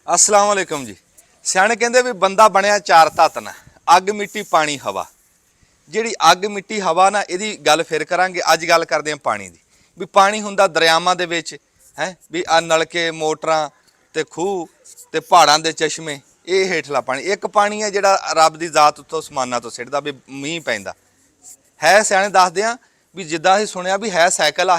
अस्सलाम वालेकुम जी। सियाणे कहते भी बंदा बनया चार तत्त ना, अग मिट्टी पानी हवा। जिहड़ी अग मिट्टी हवा ना, इहदी गल फिर करांगे। अज गल करदे हां पानी दी। भी पानी हुंदा दरियावां दे विच है, भी आ नलके मोटरां ते खूह ते पहाड़ां दे चश्मे, ये हेठला पानी। एक पानी है जिहड़ा रब दी जात उत्तों समाना तो सिटदा, भी मींह पैंदा है। सियाणे दसदे आ भी जिद्दां असीं सुणिया भी है साइकिल आ,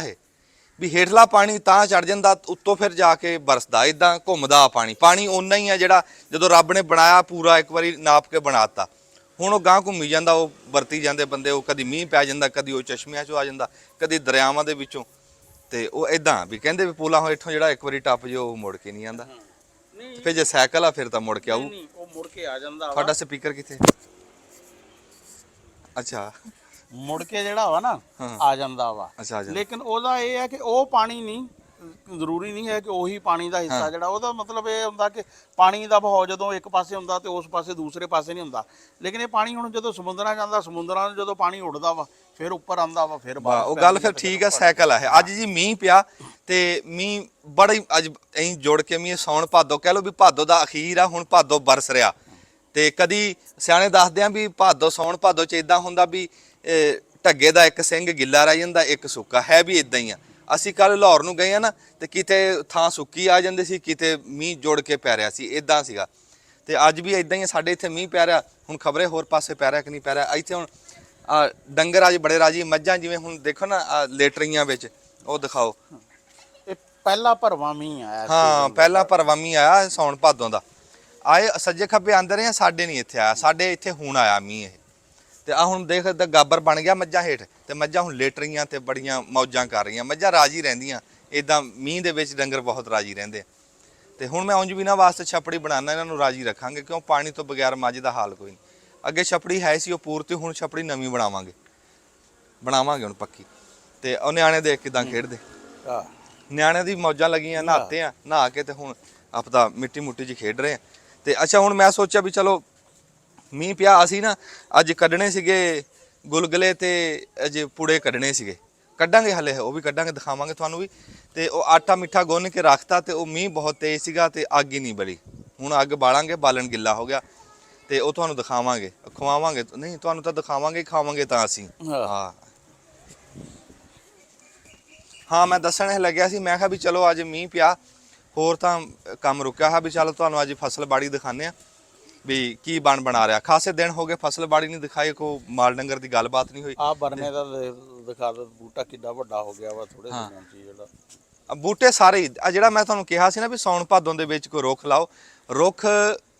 भी हेठला पानी तां चढ़ जांदा, उत्तों फिर जाके बरसदा, इदां घुमदा पानी। पानी उन्ना ही है जिहड़ा जदों रब ने बनाया पूरा एक बारी नाप के बनाता। हुण वो गांह घूमी जांदा, वो वरती जांदे बंदे, वो कदी मींह पै जांदा, कदी वो चश्मिਆਂ चों आ जांदा, कदी दरियावां दे विचों। ते वो इदां भी कहंदे भी पुलां हेठों जिहड़ा एक बारी टप जो मुड़ के नहीं आंदा। फिर जे साइकिल आ फिर तां मुड़ के आऊ। ਉਹ ਮੁੜ ਕੇ ਆ ਜਾਂਦਾ ਵਾ। ਤੁਹਾਡਾ ਸਪੀਕਰ ਕਿੱਥੇ? ਅੱਛਾ ਮੁੜ ਕੇ ਜਿਹੜਾ ਵਾ ਨਾ ਆ ਜਾਂਦਾ ਵਾ। ਅੱਛਾ ਆ ਜਾਂਦਾ। ਲੇਕਿਨ ਉਹਦਾ ਇਹ ਹੈ ਕਿ ਉਹ ਪਾਣੀ ਨਹੀਂ, ਜ਼ਰੂਰੀ ਨਹੀਂ ਹੈ ਕਿ ਉਹੀ ਪਾਣੀ ਦਾ ਹਿੱਸਾ ਜਿਹੜਾ, ਉਹਦਾ ਮਤਲਬ ਇਹ ਹੁੰਦਾ ਕਿ ਪਾਣੀ ਦਾ ਵਹਾਅ ਜਦੋਂ ਇੱਕ ਪਾਸੇ ਹੁੰਦਾ ਤੇ ਉਸ ਪਾਸੇ ਦੂਸਰੇ ਪਾਸੇ ਨਹੀਂ ਹੁੰਦਾ। ਲੇਕਿਨ ਇਹ ਪਾਣੀ ਹੁਣ ਜਦੋਂ ਸਮੁੰਦਰਾਂ ਜਾਂਦਾ, ਸਮੁੰਦਰਾਂ 'ਚ ਜਦੋਂ ਪਾਣੀ ਉੱਡਦਾ ਵਾ ਫਿਰ ਉੱਪਰ ਆਉਂਦਾ ਵਾ, ਫਿਰ ਬਾਹਰ। ਉਹ ਗੱਲ ਫਿਰ ਠੀਕ ਆ, ਸਾਈਕਲ ਆ। ਅੱਜ ਜੀ ਮੀਂਹ ਪਿਆ ਤੇ ਮੀਂਹ ਬੜਾ ਹੀ ਅੱਜ ਐਂ ਜੁੜ ਕੇ ਮੀਂਹ ਸੌਣ ਭਾਦੋ ਕਹਿ ਲਓ, ਵੀ ਭਾਦੋ ਦਾ ਅਖੀਰ ਆ, ਹੁਣ ਭਾਦੋ ਬਰਸ ਰਿਹਾ। ਤੇ ਕਦੀ ਸਿਆਣੇ ਦੱਸਦੇ ਆ ਵੀ ਭਾਦੋ ਸੌਣ ਭਾਦੋ 'ਚ ਇਦਾਂ ਹੁੰਦਾ ਵੀ ਢੱਗੇ ਦਾ ਇੱਕ ਸਿੰਘ ਗਿੱਲਾ ਰਹਿ ਜਾਂਦਾ, ਇੱਕ ਸੁੱਕਾ। ਹੈ ਵੀ ਇਦਾਂ ਹੀ ਆ। ਅਸੀਂ ਕੱਲ ਲਾਹੌਰ ਨੂੰ ਗਏ ਆ ਨਾ, ਤੇ ਕਿਤੇ ਥਾਂ ਸੁੱਕੀ ਆ ਜਾਂਦੀ ਸੀ, ਕਿਤੇ ਮੀਂਹ ਜੁੜ ਕੇ ਪੈ ਰਿਹਾ ਸੀ, ਇਦਾਂ ਸੀਗਾ। ਤੇ ਅੱਜ ਵੀ ਇਦਾਂ ਹੀ ਸਾਡੇ ਇੱਥੇ ਮੀਂਹ ਪੈ ਰਿਹਾ। ਹੁਣ ਖਬਰੇ ਹੋਰ ਪਾਸੇ ਪੈ ਰਿਹਾ ਕਿ ਨਹੀਂ ਪੈ ਰਿਹਾ। ਇੱਥੇ ਹੁਣ ਡੰਗਰ ਅੱਜ ਬੜੇ ਰਾਜੀ, ਮੱਝਾਂ ਜਿਵੇਂ ਹੁਣ ਦੇਖੋ ਨਾ ਲੇਟਰੀਆਂ ਵਿੱਚ, ਉਹ ਦਿਖਾਓ। ਇਹ ਪਹਿਲਾ ਭਰਵਾਂ ਮੀਂਹ ਆਇਆ। ਹਾਂ, ਪਹਿਲਾ ਭਰਵਾਂ ਮੀਂਹ ਆਇਆ ਸੌਣ ਭਾਦੋਂ ਦਾ। ਆਏ ਸੱਜੇ ਖੱਬੇ ਆਂਦੇ ਰਹੇ, ਸਾਡੇ ਨਹੀਂ ਇੱਥੇ ਆਇਆ। ਸਾਡੇ ਇੱਥੇ ਹੁਣ ਆਇਆ ਮੀਂਹ ਇਹ। ਤੇ ਆ ਹੁਣ ਦੇਖ ਗਾਬਰ ਬਣ ਗਿਆ ਮੱਝਾਂ ਹੇਠ, ਤੇ ਮੱਝਾਂ ਹੁਣ ਲੇਟ ਰਹੀਆਂ ਤੇ ਬੜੀਆਂ ਮੌਜਾਂ ਕਰ ਰਹੀਆਂ। ਮੱਝਾਂ ਰਾਜੀ ਰਹਿੰਦੀਆਂ ਇਦਾਂ ਮੀਂਹ ਦੇ ਵਿੱਚ, ਡੰਗਰ ਬਹੁਤ ਰਾਜੀ ਰਹਿੰਦੇ। ਤੇ ਹੁਣ ਮੈਂ ਉਂਝ ਵੀ ਨਾ ਵਾਸਤੇ ਛਪੜੀ ਬਣਾਉਣਾ, ਇਹਨਾਂ ਨੂੰ ਰਾਜੀ ਰੱਖਾਂਗੇ, ਕਿਉਂ ਪਾਣੀ ਤੋਂ ਬਗੈਰ ਮੱਝ ਦਾ ਹਾਲ ਕੋਈ ਨਹੀਂ। ਅੱਗੇ ਛਪੜੀ ਹੈ ਸੀ ਉਹ ਪੂਰਤੀ, ਹੁਣ ਛਪੜੀ ਨਵੀਂ ਬਣਾਵਾਂਗੇ ਹੁਣ ਪੱਕੀ। ਤੇ ਉਹ ਨਿਆਣੇ ਦੇਖ ਕਿਦਾਂ ਖੇਡਦੇ, ਨਿਆਣਿਆਂ ਦੀ ਮੌਜਾਂ ਲੱਗੀਆਂ। ਨਹਾਤੇ ਆ, ਨਹਾ ਕੇ ਤੇ ਹੁਣ ਆਪਦਾ ਮਿੱਟੀ ਮੁੱਟੀ 'ਚ ਖੇਡ ਰਹੇ ਆ। ਤੇ ਅੱਛਾ ਹੁਣ ਮੈਂ ਸੋਚਿਆ ਵੀ ਚਲੋ ਮੀਂਹ ਪਿਆ, ਅਸੀਂ ਨਾ ਅੱਜ ਕੱਢਣੇ ਸੀਗੇ ਗੁਲਗਲੇ ਤੇ ਅਜੇ ਪੂੜੇ ਕੱਢਣੇ ਸੀਗੇ। ਕੱਢਾਂਗੇ ਹਲੇ, ਉਹ ਵੀ ਕੱਢਾਂਗੇ, ਦਿਖਾਵਾਂਗੇ ਤੁਹਾਨੂੰ ਵੀ। ਤੇ ਉਹ ਆਟਾ ਮਿੱਠਾ ਗੁੰਨ ਕੇ ਰੱਖਤਾ, ਤੇ ਉਹ ਮੀਂਹ ਬਹੁਤ ਤੇਜ਼ ਸੀਗਾ ਤੇ ਅੱਗ ਹੀ ਨਹੀਂ ਬਲੀ। ਹੁਣ ਅੱਗ ਬਾਲਾਂਗੇ, ਬਾਲਣ ਗਿੱਲਾ ਹੋ ਗਿਆ, ਤੇ ਉਹ ਤੁਹਾਨੂੰ ਦਿਖਾਵਾਂਗੇ, ਖਵਾਵਾਂਗੇ। ਨਹੀਂ ਤੁਹਾਨੂੰ ਤਾਂ ਦਿਖਾਵਾਂਗੇ, ਖਾਵਾਂਗੇ ਤਾਂ ਅਸੀਂ। ਹਾਂ ਮੈਂ ਦੱਸਣ ਲੱਗਿਆ ਸੀ, ਮੈਂ ਕਿਹਾ ਵੀ ਚਲੋ ਅੱਜ ਮੀਂਹ ਪਿਆ, ਹੋਰ ਤਾਂ ਕੰਮ ਰੁਕਿਆ ਹੈ, ਵੀ ਚਲੋ ਤੁਹਾਨੂੰ ਅੱਜ ਫਸਲ ਬਾੜੀ ਦਿਖਾਉਂਦੇ ਆ ਵੀ ਕੀ ਬਣਾ ਰਿਹਾ। ਖਾਸੇ ਦਿਨ ਹੋ ਗਏ ਫਸਲ ਬਾੜੀ ਨਹੀਂ ਦਿਖਾਈ, ਕੋਈ ਮਾਲ ਡੰਗਰ ਦੀ ਗੱਲਬਾਤ ਨਹੀਂ ਹੋਈ। ਆ ਬਰਨੇ ਦਾ ਦਿਖਾ ਦੋ, ਬੂਟਾ ਕਿੱਡਾ ਵੱਡਾ ਹੋ ਗਿਆ ਵਾ ਥੋੜੇ ਦਿਨਾਂ 'ਚ। ਜਿਹੜਾ ਬੂਟੇ ਸਾਰੇ ਆ, ਜਿਹੜਾ ਮੈਂ ਤੁਹਾਨੂੰ ਕਿਹਾ ਸੀ ਨਾ ਵੀ ਸੌਣ ਭਾਦੋਂ ਦੇ ਵਿੱਚ ਕੋਈ ਰੁੱਖ ਲਾਓ, ਰੁੱਖ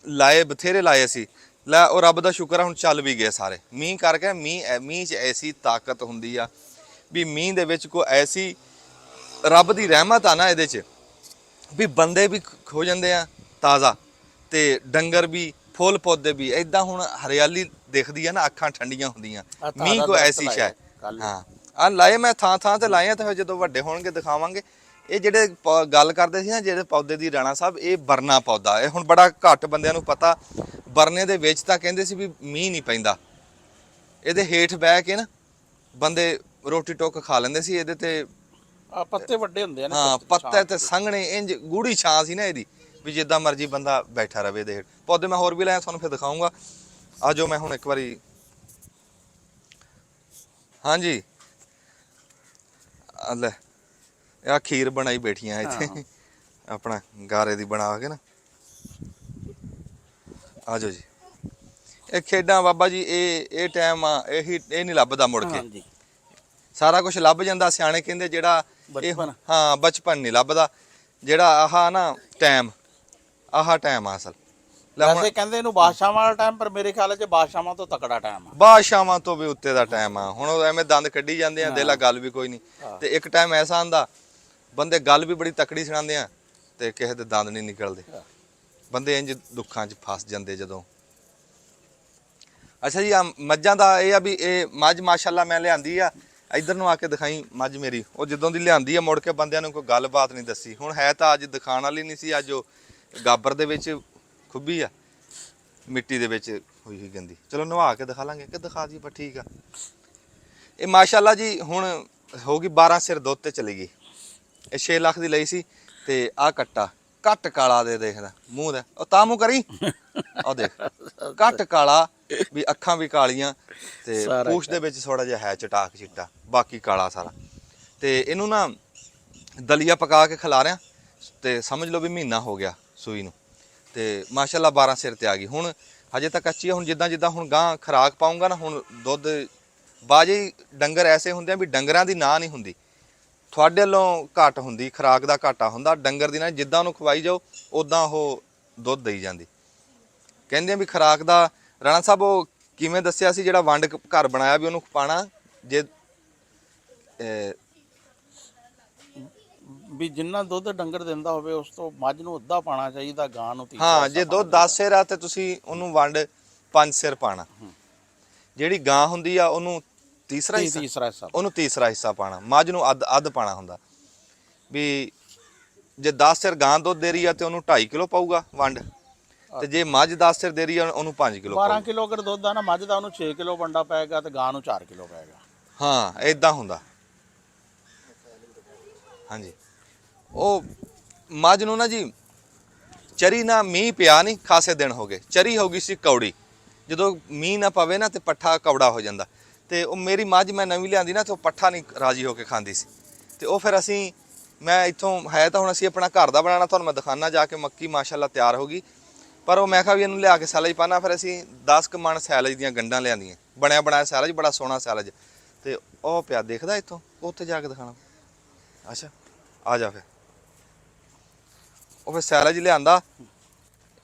ਲਾਏ ਬਥੇਰੇ ਲਾਏ ਸੀ। ਲੈ ਉਹ ਰੱਬ ਦਾ ਸ਼ੁਕਰ ਆ, ਹੁਣ ਚੱਲ ਵੀ ਗਏ ਸਾਰੇ ਮੀਂਹ ਕਰਕੇ। ਮੀਂਹ 'ਚ ਐਸੀ ਤਾਕਤ ਹੁੰਦੀ ਆ ਵੀ ਮੀਂਹ ਦੇ ਵਿੱਚ ਕੋਈ ਐਸੀ ਰੱਬ ਦੀ ਰਹਿਮਤ ਆ ਨਾ ਇਹਦੇ 'ਚ, ਵੀ ਬੰਦੇ ਵੀ ਹੋ ਜਾਂਦੇ ਆ ਤਾਜ਼ਾ, ਤੇ ਡੰਗਰ ਵੀ, ਫੁੱਲ ਪੌਦੇ ਵੀ। ਇਦਾਂ ਹੁਣ ਹਰਿਆਲੀ ਦਿਖਦੀ ਆ ਨਾ, ਅੱਖਾਂ ਠੰਡੀਆਂ ਹੁੰਦੀਆਂ। ਮੀਂਹ ਕੋਈ ਐਸੀ ਸ਼ੈ। ਹਾਂ ਆ ਲਾਏ ਮੈਂ ਥਾਂ ਤੇ ਲਾਏ ਆ, ਤੇ ਫਿਰ ਜਦੋਂ ਵੱਡੇ ਹੋਣਗੇ ਦਿਖਾਵਾਂਗੇ। ਇਹ ਜਿਹੜੇ ਗੱਲ ਕਰਦੇ ਸੀ ਨਾ ਜਿਹੜੇ ਪੌਦੇ ਦੀ, ਰਾਣਾ ਸਾਹਿਬ, ਇਹ ਬਰਨਾ ਪੌਦਾ। ਇਹ ਹੁਣ ਬੜਾ ਘੱਟ ਬੰਦਿਆਂ ਨੂੰ ਪਤਾ। ਬਰਨੇ ਦੇ ਵਿੱਚ ਤਾਂ ਕਹਿੰਦੇ ਸੀ ਵੀ ਮੀਂਹ ਨਹੀਂ ਪੈਂਦਾ, ਇਹਦੇ ਹੇਠ ਬਹਿ ਕੇ ਨਾ ਬੰਦੇ ਰੋਟੀ ਟੁੱਕ ਖਾ ਲੈਂਦੇ ਸੀ ਇਹਦੇ ਤੇ। ਪੱਤੇ ਵੱਡੇ ਹੁੰਦੇ ਆ ਨਾ। ਹਾਂ ਪੱਤੇ ਤੇ ਸੰਘਣੇ, ਇੰਜ ਗੂੜੀ ਛਾਂ ਸੀ ਨਾ ਇਹਦੀ, ਵੀ ਜਿੱਦਾਂ ਮਰਜੀ ਬੰਦਾ ਬੈਠਾ ਰਵੇ ਇਹਦੇ ਹੇਠ। ਪੌਦੇ ਮੈਂ ਹੋਰ ਵੀ ਲਾਇਆ, ਤੁਹਾਨੂੰ ਫਿਰ ਦਿਖਾਊਂਗਾ। ਆ ਜਾਓ, ਮੈਂ ਹੁਣ ਇੱਕ ਵਾਰੀ। ਹਾਂਜੀ ਲੈ ਆ ਖੀਰ ਬਣਾਈ ਬੈਠੀਆਂ ਇੱਥੇ, ਆਪਣਾ ਗਾਰੇ ਦੀ ਬਣਾ ਕੇ ਨਾ। ਆ ਜਾਓ ਜੀ। ਇਹ ਖੇਡਾਂ ਬਾਬਾ ਜੀ, ਇਹ ਟਾਈਮ ਆ, ਇਹ ਨਹੀਂ ਲੱਭਦਾ ਮੁੜ ਕੇ। ਸਾਰਾ ਕੁਝ ਲੱਭ ਜਾਂਦਾ। ਸਿਆਣੇ ਕਹਿੰਦੇ ਜਿਹੜਾ ਹਾਂ ਬਚਪਨ ਨਹੀਂ ਲੱਭਦਾ, ਜਿਹੜਾ ਆਹ ਨਾ ਟਾਈਮ, ਆਹ ਟਾਈਮ ਆ ਅਸਲ। ਵੈਸੇ ਕਹਿੰਦੇ ਇਹਨੂੰ ਬਾਦਸ਼ਾਹਾਂ ਵਾਲਾ ਟਾਈਮ, ਪਰ ਮੇਰੇ ਖਿਆਲ 'ਚ ਬਾਦਸ਼ਾਹਾਂ ਤੋਂ ਤਕੜਾ ਟਾਈਮ ਆ। ਬਾਦਸ਼ਾਹਾਂ ਤੋਂ ਵੀ ਉੱਤੇ ਦਾ ਟਾਈਮ ਆ। ਹੁਣ ਉਹ ਐਵੇਂ ਦੰਦ ਕੱਢੀ ਜਾਂਦੇ ਆ, ਦਿਲਾ ਗੱਲ ਵੀ ਕੋਈ ਨਹੀਂ। ਤੇ ਇੱਕ ਟਾਈਮ ਐਸਾ ਆਂਦਾ, ਬੰਦੇ ਗੱਲ ਵੀ ਬੜੀ ਤਕੜੀ ਸੁਣਾਉਂਦੇ ਆ, ਤੇ ਕਿਸੇ ਦੇ ਦੰਦ ਨਹੀਂ ਨਿਕਲਦੇ। ਬੰਦੇ ਇੰਜ ਦੁੱਖਾਂ 'ਚ ਫਸ ਜਾਂਦੇ ਜਦੋਂ। ਅੱਛਾ ਜੀ, ਆ ਮੱਝਾਂ ਦਾ ਇਹ ਆ ਵੀ ਇਹ ਮੱਝ ਮਾਸ਼ਾਅੱਲਾ ਮੈਂ ਲਿਆਂਦੀ ਆ। ਇੱਧਰ ਨੂੰ ਆ ਕੇ ਦਿਖਾਈ ਮੱਝ ਮੇਰੀ। ਉਹ ਜਦੋਂ ਦੀ ਲਿਆਂਦੀ ਆ ਮੁੜ ਕੇ ਬੰਦਿਆਂ ਨੂੰ ਕੋਈ ਗੱਲਬਾਤ ਨਹੀਂ ਦੱਸੀ। ਹੁਣ ਹੈ ਤਾਂ ਅੱਜ ਦਿਖਾਉਣ ਵਾਲੀ ਨਹੀਂ ਸੀ। ਅੱਜ ਉਹ ਗਾਬਰ ਦੇ ਵਿੱਚ ਖੁੱਬੀ ਆ, ਮਿੱਟੀ ਦੇ ਵਿੱਚ ਹੋਈ ਹੋਈ ਗੰਦੀ। ਚਲੋ ਨਵਾ ਕੇ ਦਿਖਾ ਲਾਂਗੇ ਕਿ ਦਿਖਾ ਦੀ, ਪਰ ਠੀਕ ਆ। ਇਹ ਮਾਸ਼ਾਅੱਲਾ ਜੀ ਹੁਣ ਹੋ ਗਈ 12 ਸਿਰ ਦੁੱਧ ਤੇ ਚਲੀ ਗਈ। ਇਹ 6 ਲੱਖ ਦੀ ਲਈ ਸੀ। ਤੇ ਆ ਕੱਟਾ ਘੱਟ ਕਾਲਾ ਦੇ ਦੇਖਦਾ ਮੂੰਹ ਦਾ, ਉਹ ਤਾਂ ਮੂੰਹ ਕਰੀ ਉਹ ਦੇਖ ਘੱਟ ਕਾਲਾ ਵੀ, ਅੱਖਾਂ ਵੀ ਕਾਲੀਆਂ ਤੇ ਪੂਛ ਦੇ ਵਿੱਚ ਥੋੜਾ ਜਿਹਾ ਹੈ ਚਟਾਕ ਚਿੱਟਾ, ਬਾਕੀ ਕਾਲਾ ਸਾਰਾ। ਤੇ ਇਹਨੂੰ ਨਾ ਦਲੀਆ ਪਕਾ ਕੇ ਖਿਲਾ ਰਿਆ ਤੇ ਸਮਝ ਲਓ ਵੀ ਮਹੀਨਾ ਹੋ ਗਿਆ ਸੂਈ ਨੂੰ, ਤੇ ਮਾਸ਼ਾਅੱਲਾ 12 ਸਿਰ ਤੇ ਆ ਗਈ। ਹੁਣ ਹਜੇ ਤਾਂ ਕੱਚੀ ਆ, ਹੁਣ ਜਿੱਦਾਂ ਜਿੱਦਾਂ ਹੁਣ ਗਾਂ ਖੁਰਾਕ ਪਾਉਂਗਾ ਨਾ, ਹੁਣ ਦੁੱਧ ਬਾਜੇ ਡੰਗਰ ਐਸੇ ਹੁੰਦੇ ਆ ਵੀ ਡੰਗਰਾਂ ਦੀ ਨਾ ਨਹੀਂ ਹੁੰਦੀ, ਤੁਹਾਡੇ ਵੱਲੋਂ ਘੱਟ ਹੁੰਦੀ, ਖੁਰਾਕ ਦਾ ਘਾਟਾ ਹੁੰਦਾ ਡੰਗਰ ਦੀ ਨਾ, ਜਿੱਦਾਂ ਉਹਨੂੰ ਖਵਾਈ ਜਾਓ ਉਦਾਂ ਉਹ ਦੁੱਧ ਦੇਈ ਜਾਂਦੀ। ਕਹਿੰਦੇ ਆ ਵੀ ਖੁਰਾਕ ਦਾ ਰਾਣਾ ਸਾਹਿਬ ਉਹ ਕਿਵੇਂ ਦੱਸਿਆ ਸੀ, ਜਿਹੜਾ ਵੰਡ ਘਰ ਬਣਾਇਆ ਵੀ ਉਹਨੂੰ ਪਾਣਾ ਜੇ ਵੀ ਜਿੰਨਾ ਦੁੱਧ ਡੰਗਰ ਦਿੰਦਾ ਹੋਵੇ ਉਸ ਤੋਂ ਮੱਝ ਨੂੰ ਅੱਧਾ ਪਾਣਾ ਚਾਹੀਦਾ, ਗਾਂ ਨੂੰ ਤੀਸਰਾ। ਹਾਂ, ਜੇ ਦੁੱਧ 10 ਸਿਰ ਆ ਤੇ ਤੁਸੀਂ ਉਹਨੂੰ ਵੰਡ 5 ਸਿਰ ਪਾਣਾ। ਜਿਹੜੀ ਗਾਂ ਹੁੰਦੀ ਆ ਉਹਨੂੰ ਤੀਸਰਾ ਹਿੱਸਾ, ਉਹਨੂੰ ਤੀਸਰਾ ਹਿੱਸਾ ਪਾਣਾ। ਮੱਝ ਨੂੰ ਅੱਧ ਪਾਣਾ ਹੁੰਦਾ ਵੀ, ਜੇ 10 ਸਿਰ ਗਾਂ ਦੁੱਧ ਦੇ ਰਹੀ ਆ ਤੇ ਉਹਨੂੰ 2.5 ਕਿਲੋ ਪਾਊਗਾ ਵੰਡ, ਤੇ ਜੇ ਮੱਝ 10 ਸਿਰ ਦੇ ਰਹੀ ਆ ਉਹਨੂੰ 5 ਕਿਲੋ 12 ਕਿਲੋ ਅਗਰ ਦੁੱਧ ਆ ਨਾ ਮੱਝ ਦਾ, ਉਹਨੂੰ 6 ਕਿਲੋ ਵੰਡਾ ਪਏਗਾ ਤੇ ਗਾਂ ਨੂੰ 4 ਕਿਲੋ ਪਏਗਾ। ਹਾਂ ਇਦਾਂ ਹੁੰਦਾ। ਹਾਂਜੀ, ਉਹ ਮੱਝ ਨੂੰ ਨਾ ਜੀ ਚਰੀ ਨਾ, ਮੀਂਹ ਪਿਆ ਨਹੀਂ ਖਾਸੇ ਦਿਨ ਹੋ ਗਏ, ਚਰੀ ਹੋ ਗਈ ਸੀ ਕੌੜੀ, ਜਦੋਂ ਮੀਂਹ ਨਾ ਪਵੇ ਨਾ ਤੇ ਪੱਠਾ ਕੌੜਾ ਹੋ ਜਾਂਦਾ। ਤੇ ਉਹ ਮੇਰੀ ਮੱਝ ਮੈਂ ਨਵੀਂ ਲਿਆਂਦੀ ਨਾ, ਤੇ ਉਹ ਪੱਠਾ ਨਹੀਂ ਰਾਜੀ ਹੋ ਕੇ ਖਾਂਦੀ ਸੀ, ਤੇ ਉਹ ਫਿਰ ਅਸੀਂ, ਮੈਂ ਇੱਥੋਂ ਹੈ ਤਾਂ ਹੁਣ ਅਸੀਂ ਆਪਣਾ ਘਰ ਦਾ ਬਣਾਉਣਾ, ਤੁਹਾਨੂੰ ਮੈਂ ਦਿਖਾਣਾ ਜਾ ਕੇ। ਮੱਕੀ ਮਾਸ਼ਾਅੱਲਾ ਤਿਆਰ ਹੋ ਗਈ, ਪਰ ਉਹ ਮੈਂ ਕਿਹਾ ਵੀ ਇਹਨੂੰ ਲਿਆ ਕੇ ਸੈਲਜ ਪਾਣਾ। ਫਿਰ ਅਸੀਂ 10 ਕੁ ਮਣ ਸੈਲਜ ਦੀਆਂ ਗੰਢਾਂ ਲਿਆਂਦੀਆਂ, ਬਣਿਆ ਬਣਾਇਆ ਸੈਲਜ, ਬੜਾ ਸੋਹਣਾ ਸੈਲਜ, ਤੇ ਉਹ ਪਿਆ ਦੇਖਦਾ ਇੱਥੋਂ, ਉੱਥੇ ਜਾ ਕੇ ਦਿਖਾਣਾ। ਅੱਛਾ ਆ ਜਾ ਫਿਰ। ਉਹ ਫਿਰ ਸੈਲਜ ਲਿਆਂਦਾ,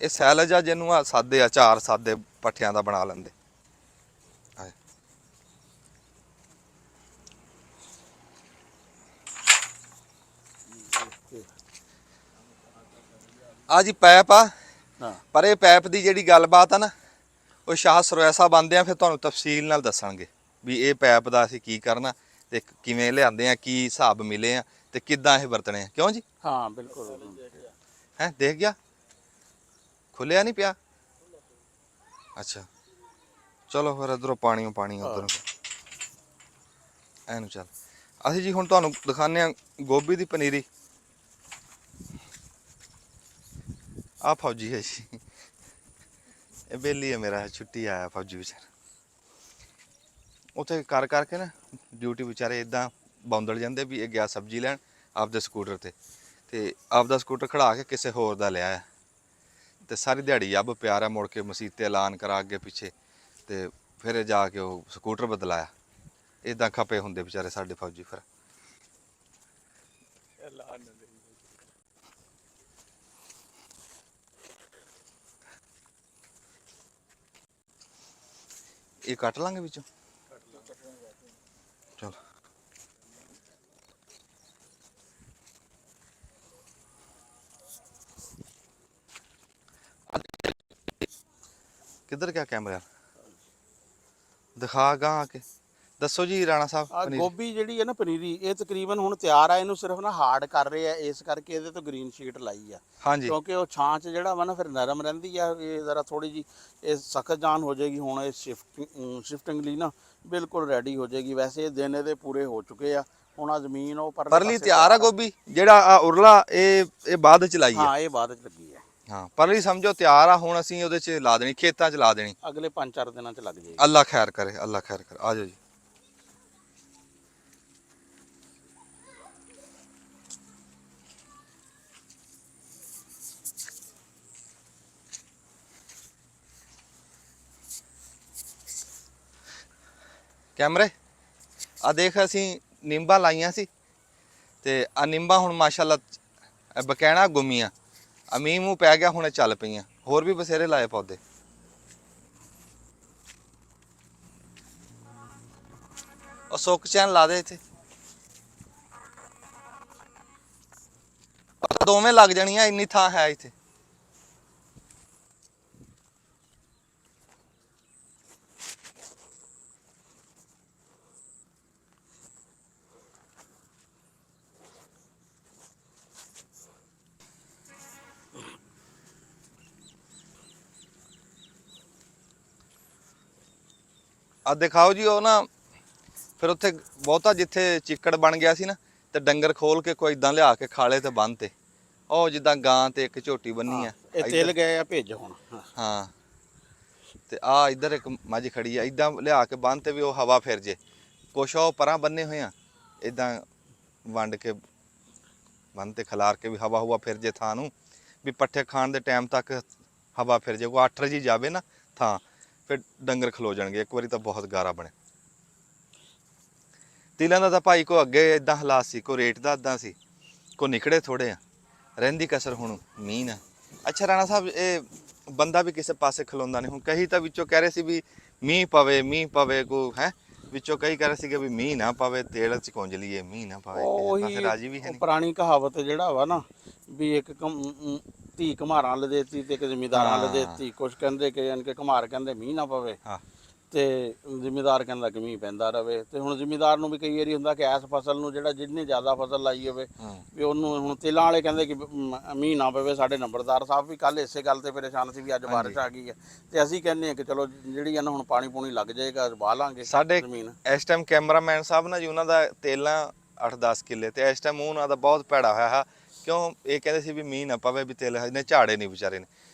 ਇਹ ਸੈਲਜ ਆ ਜਿਹਨੂੰ ਆ ਸਾਦੇ ਆ, 4 ਸਾਦੇ ਪੱਠਿਆਂ ਦਾ ਬਣਾ ਲੈਂਦੇ। ਆ ਜੀ ਪੈਪ ਆ, ਪਰ ਇਹ ਪੈਪ ਦੀ ਜਿਹੜੀ ਗੱਲਬਾਤ ਆ ਨਾ, ਉਹ ਸ਼ਾਹ ਸਰੋਇਆ ਸਾਹਿਬ ਆਉਂਦੇ ਆ, ਫਿਰ ਤੁਹਾਨੂੰ ਤਫਸੀਲ ਨਾਲ ਦੱਸਣਗੇ ਵੀ ਇਹ ਪੈਪ ਦਾ ਅਸੀਂ ਕੀ ਕਰਨਾ ਤੇ ਕਿਵੇਂ ਲਿਆਂਦੇ ਆ, ਕੀ ਹਿਸਾਬ ਮਿਲੇ ਆ ਤੇ ਕਿੱਦਾਂ ਇਹ ਵਰਤਣੇ ਆ। ਕਿਉਂ ਜੀ? ਹਾਂ ਬਿਲਕੁਲ। ਹੈ ਦੇਖ ਗਿਆ, ਖੁੱਲਿਆ ਨਹੀਂ ਪਿਆ। ਅੱਛਾ ਚਲੋ ਫਿਰ ਇਧਰੋਂ ਪਾਣੀ ਉਧਰੋਂ ਐਨੂੰ ਚੱਲ। ਅਸੀਂ ਜੀ ਹੁਣ ਤੁਹਾਨੂੰ ਦਿਖਾਉਂਦੇ ਆ ਗੋਭੀ ਦੀ ਪਨੀਰੀ। ਆ ਫੌਜੀ ਹੈ ਜੀ, ਇਹ ਬੇਲੀ ਹੈ, ਮੇਰਾ ਛੁੱਟੀ ਆਇਆ ਫੌਜੀ ਵਿਚਾਰਾ, ਉੱਥੇ ਕਰ ਕਰਕੇ ਨਾ ਡਿਊਟੀ ਵਿਚਾਰੇ ਇਦਾਂ ਬੌਂਦਲ ਜਾਂਦੇ ਵੀ ਇਹ ਗਿਆ ਸਬਜ਼ੀ ਲੈਣ ਆਪਦੇ ਸਕੂਟਰ ਤੇ ਆਪਦਾ ਸਕੂਟਰ ਖੜਾ ਕੇ ਕਿਸੇ ਹੋਰ ਦਾ ਲਿਆ, ਤੇ ਸਾਰੀ ਦਿਹਾੜੀ ਅੱਬ ਪਿਆਰਾ, ਮੁੜ ਕੇ ਮਸੀਤੇ ਐਲਾਨ ਕਰਾ ਅੱਗੇ ਪਿੱਛੇ, ਤੇ ਫਿਰ ਜਾ ਕੇ ਉਹ ਸਕੂਟਰ ਬਦਲਾਇਆ। ਇਦਾਂ ਖਪੇ ਹੁੰਦੇ ਵਿਚਾਰੇ ਸਾਡੇ ਫੌਜੀ। ਫਿਰ ਇਹ ਕੱਟ ਲਾਂਗੇ ਵਿੱਚੋਂ, ਚਲੋ। ਕਿੱਧਰ ਗਿਆ ਕੈਮਰਾ? ਦਿਖਾ ਗਾ ਆ ਕੇ ਦੱਸੋ ਜੀ ਰਾਣਾ ਸਾਹਿਬ। ਆ ਗੋਭੀ ਜਿਹੜੀ ਹੈ ਨਾ ਪਨੀਰੀ, ਇਹ ਤਕਰੀਬਨ ਹੁਣ ਤਿਆਰ ਆ, ਇਹਨੂੰ ਸਿਰਫ ਨਾ ਹਾਰਡ ਕਰ ਰਹੇ ਆ, ਇਸ ਕਰਕੇ ਇਹਦੇ ਤੋਂ ਗ੍ਰੀਨ ਸ਼ੀਟ ਲਾਈ ਆ। ਹਾਂਜੀ, ਕਿਉਂਕਿ ਉਹ ਛਾਂ 'ਚ ਜਿਹੜਾ ਵਾ ਨਾ ਫਿਰ ਨਰਮ ਰਹਿੰਦੀ ਆ, ਇਹ ਜ਼ਰਾ ਥੋੜੀ ਜੀ ਇਹ ਸਖਤ ਜਾਨ ਹੋ ਜਾਏਗੀ। ਹੁਣ ਇਹ ਸ਼ਿਫਟਿੰਗ ਲਈ ਨਾ ਬਿਲਕੁਲ ਰੈਡੀ ਹੋ ਜਾਏਗੀ। ਵੈਸੇ ਇਹ ਦਿਨ ਇਹਦੇ ਪੂਰੇ ਹੋ ਚੁੱਕੇ ਆ। ਹੁਣ ਆ ਜ਼ਮੀਨ ਉਹ ਪਰਲੀ ਤਿਆਰ ਆ ਗੋਭੀ, ਜਿਹੜਾ ਆ ਉਰਲਾ ਇਹ ਬਾਅਦ ਚ ਲਾਈ ਆ। ਹਾਂ ਇਹ ਬਾਅਦ ਚ ਲੱਗੀ ਆ। ਹਾਂ ਪਰਲੀ ਸਮਝੋ ਤਿਆਰ ਆ, ਹੁਣ ਅਸੀਂ ਉਹਦੇ ਚ ਲਾ ਦੇਣੀ, ਖੇਤਾਂ ਚ ਲਾ ਦੇਣੀ, ਅਗਲੇ 5-4 ਦਿਨਾਂ ਚ ਲੱਗ ਜਾਏਗੀ। ਅੱਲਾ ਖੈਰ ਕਰੇ, ਅੱਲਾ ਖੈਰ ਕਰੇ। ਆ ਜਾਓ ਜੀ। ਕੈਮਰੇ ਆ ਦੇਖ, ਅਸੀਂ ਨਿੰਬਾਂ ਲਾਈਆਂ ਸੀ, ਤੇ ਆ ਨਿੰਬਾਂ ਹੁਣ ਮਾਸ਼ਾਅੱਲਾ ਬਕੈਣਾ ਗੁੰਮੀਆਂ, ਆ ਮੀਂਹ ਮੂੰਹ ਪੈ ਗਿਆ, ਹੁਣ ਚੱਲ ਪਈਆਂ। ਹੋਰ ਵੀ ਬਸੇਰੇ ਲਾਏ ਪੌਦੇ। ਉਹ ਸੁੱਕ ਚੈਨ ਲਾ ਦੇ ਇੱਥੇ, ਦੋਵੇਂ ਲੱਗ ਜਾਣੀਆਂ, ਇੰਨੀ ਥਾਂ ਹੈ ਇੱਥੇ। ਆ ਦਿਖਾਓ ਜੀ, ਉਹ ਨਾ ਫਿਰ ਉੱਥੇ ਬਹੁਤਾ ਜਿੱਥੇ ਚਿੱਕੜ ਬਣ ਗਿਆ ਸੀ ਨਾ, ਤੇ ਡੰਗਰ ਖੋਲ ਕੇ ਕੋਈ ਇਦਾਂ ਲਿਆ ਕੇ ਖਾਲੇ ਤੇ ਬੰਨ੍ਹ ਤੇ, ਉਹ ਜਿੱਦਾਂ ਗਾਂ ਤੇ ਇੱਕ ਝੋਟੀ ਬੰਨੀ ਆ ਇਹ ਤਿਲ ਗਏ ਆ ਭੇਜ ਹੁਣ। ਹਾਂ ਤੇ ਆ ਇੱਧਰ ਇੱਕ ਮੱਝ ਖੜੀ ਆ, ਇਦਾਂ ਲਿਆ ਕੇ ਬੰਨ ਤੇ ਵੀ ਉਹ ਹਵਾ ਫਿਰ ਜੇ। ਕੁਛ ਉਹ ਪਰਾਂ ਬੰਨੇ ਹੋਏ ਆ ਇਦਾਂ ਵੰਡ ਕੇ ਬੰਨ ਤੇ ਖਿਲਾਰ ਕੇ ਵੀ ਹਵਾ ਹੁਵਾ ਫਿਰ ਜੇ ਥਾਂ ਨੂੰ, ਵੀ ਪੱਠੇ ਖਾਣ ਦੇ ਟਾਈਮ ਤੱਕ ਹਵਾ ਫਿਰ ਜੇ। ਕੋਈ 8 ਵਜੇ ਜਾਵੇ ਨਾ ਥਾਂ, ਫਿਰ ਡੰਗਰ ਖਲੋ ਜਾਣਗੇ। ਇੱਕ ਵਾਰੀ ਤਾਂ ਬਹੁਤ ਗਾਰਾ ਬਣਿਆ। ਤਿਲਾਂ ਦਾ ਤਾਂ ਭਾਈ ਕੋ ਅੱਗੇ ਇਦਾਂ ਹਾਲਾਤ ਸੀ, ਕੋ ਰੇਟ ਦਾ ਇਦਾਂ ਸੀ, ਕੋ ਨਿਕੜੇ ਥੋੜੇ ਆ। ਰਹਿੰਦੀ ਕਸਰ ਹੁਣ ਮੀਂਹ ਨਾ। ਅੱਛਾ ਰਾਣਾ ਸਾਹਿਬ, ਇਹ ਬੰਦਾ ਵੀ ਕਿਸੇ ਪਾਸੇ ਖਲੋਂਦਾ ਨਹੀਂ। ਹੁਣ ਕਈ ਤਾਂ ਵਿੱਚੋਂ ਕਹਿ ਰਹੇ ਸੀ ਵੀ ਮੀਂਹ ਪਵੇ ਕੋ ਹੈ, ਵਿੱਚੋਂ ਕਈ ਕਹਿ ਰਹੇ ਸੀਗੇ ਵੀ ਮੀਂਹ ਨਾ ਪਵੇ, ਤੇਲ ਚ ਕੁੰਜ ਲਈਏ, ਮੀਂਹ ਨਾ ਪਵੇ। ਕਿਸੇ ਪਾਸੇ ਉਹੀ ਰਾਜੀ ਵੀ ਹੈ ਉਹ ਨਹੀਂ। ਪੁਰਾਣੀ ਕਹਾਵਤ ਜਿਹੜਾ ਵਾ ਨਾ ਵੀ ਇੱਕ ਧੀ ਘਮਾਰਾਂ ਵਾਲੇ ਦੇਤੀ ਤੇ ਇੱਕ ਜ਼ਿਮੀਦਾਰਾਂ ਵਾਲੇ ਹਾਂ ਦੇਤੀ। ਕੁਛ ਕਹਿੰਦੇ ਕਿ ਯਾਨੀ ਕਿ ਘਮਾਰ ਕਹਿੰਦੇ ਮੀਂਹ ਨਾ ਪਵੇ ਹਾਂ ਤੇ ਜ਼ਿਮੀਦਾਰ ਕਹਿੰਦਾ ਕਿ ਮੀਂਹ ਪੈਂਦਾ ਰਵੇ। ਤੇ ਹੁਣ ਜ਼ਿਮੀਦਾਰ ਨੂੰ ਵੀ ਕਈ ਵਾਰੀ ਹੁੰਦਾ ਕਿ ਇਸ ਫਸਲ ਨੂੰ ਜਿਹੜਾ ਜਿੰਨੀ ਜ਼ਿਆਦਾ ਫਸਲ ਲਾਈ ਹੋਵੇ ਵੀ ਉਹਨੂੰ, ਹੁਣ ਤਿਲਾਂ ਵਾਲੇ ਕਹਿੰਦੇ ਕਿ ਮੀਂਹ ਨਾ ਪਵੇ। ਸਾਡੇ ਨੰਬਰਦਾਰ ਸਾਹਿਬ ਵੀ ਕੱਲ ਇਸੇ ਗੱਲ ਤੇ ਪਰੇਸ਼ਾਨ ਸੀ ਵੀ ਅੱਜ ਬਾਰਿਸ਼ ਆ ਗਈ ਹੈ, ਤੇ ਅਸੀਂ ਕਹਿੰਦੇ ਹਾਂ ਕਿ ਚਲੋ ਜਿਹੜੀ ਆ ਨਾ ਹੁਣ ਪਾਣੀ ਪੂਣੀ ਲੱਗ ਜਾਏਗਾ, ਵਾਹ ਲਾਂਗੇ ਸਾਡੇ ਜ਼ਮੀਨ। ਇਸ ਟਾਈਮ ਕੈਮਰਾਮੈਨ ਸਾਹਿਬ ਨਾ ਜੀ, ਉਹਨਾਂ ਦਾ ਤੇਲਾਂ 8-10 ਕਿੱਲੇ, ਤੇ ਇਸ ਟਾਈਮ ਉਹਨਾਂ ਦਾ ਬਹੁਤ ਭੈੜਾ ਹੋਇਆ ਹੈ। ਕਿਉਂ? ਇਹ ਕਹਿੰਦੇ ਸੀ ਵੀ ਮੀਂਹ ਨਾ ਪਵੇ, ਵੀ ਤੇਲ ਇਹਨੇ ਝਾੜੇ ਨਹੀਂ ਵਿਚਾਰੇ ਨੇ।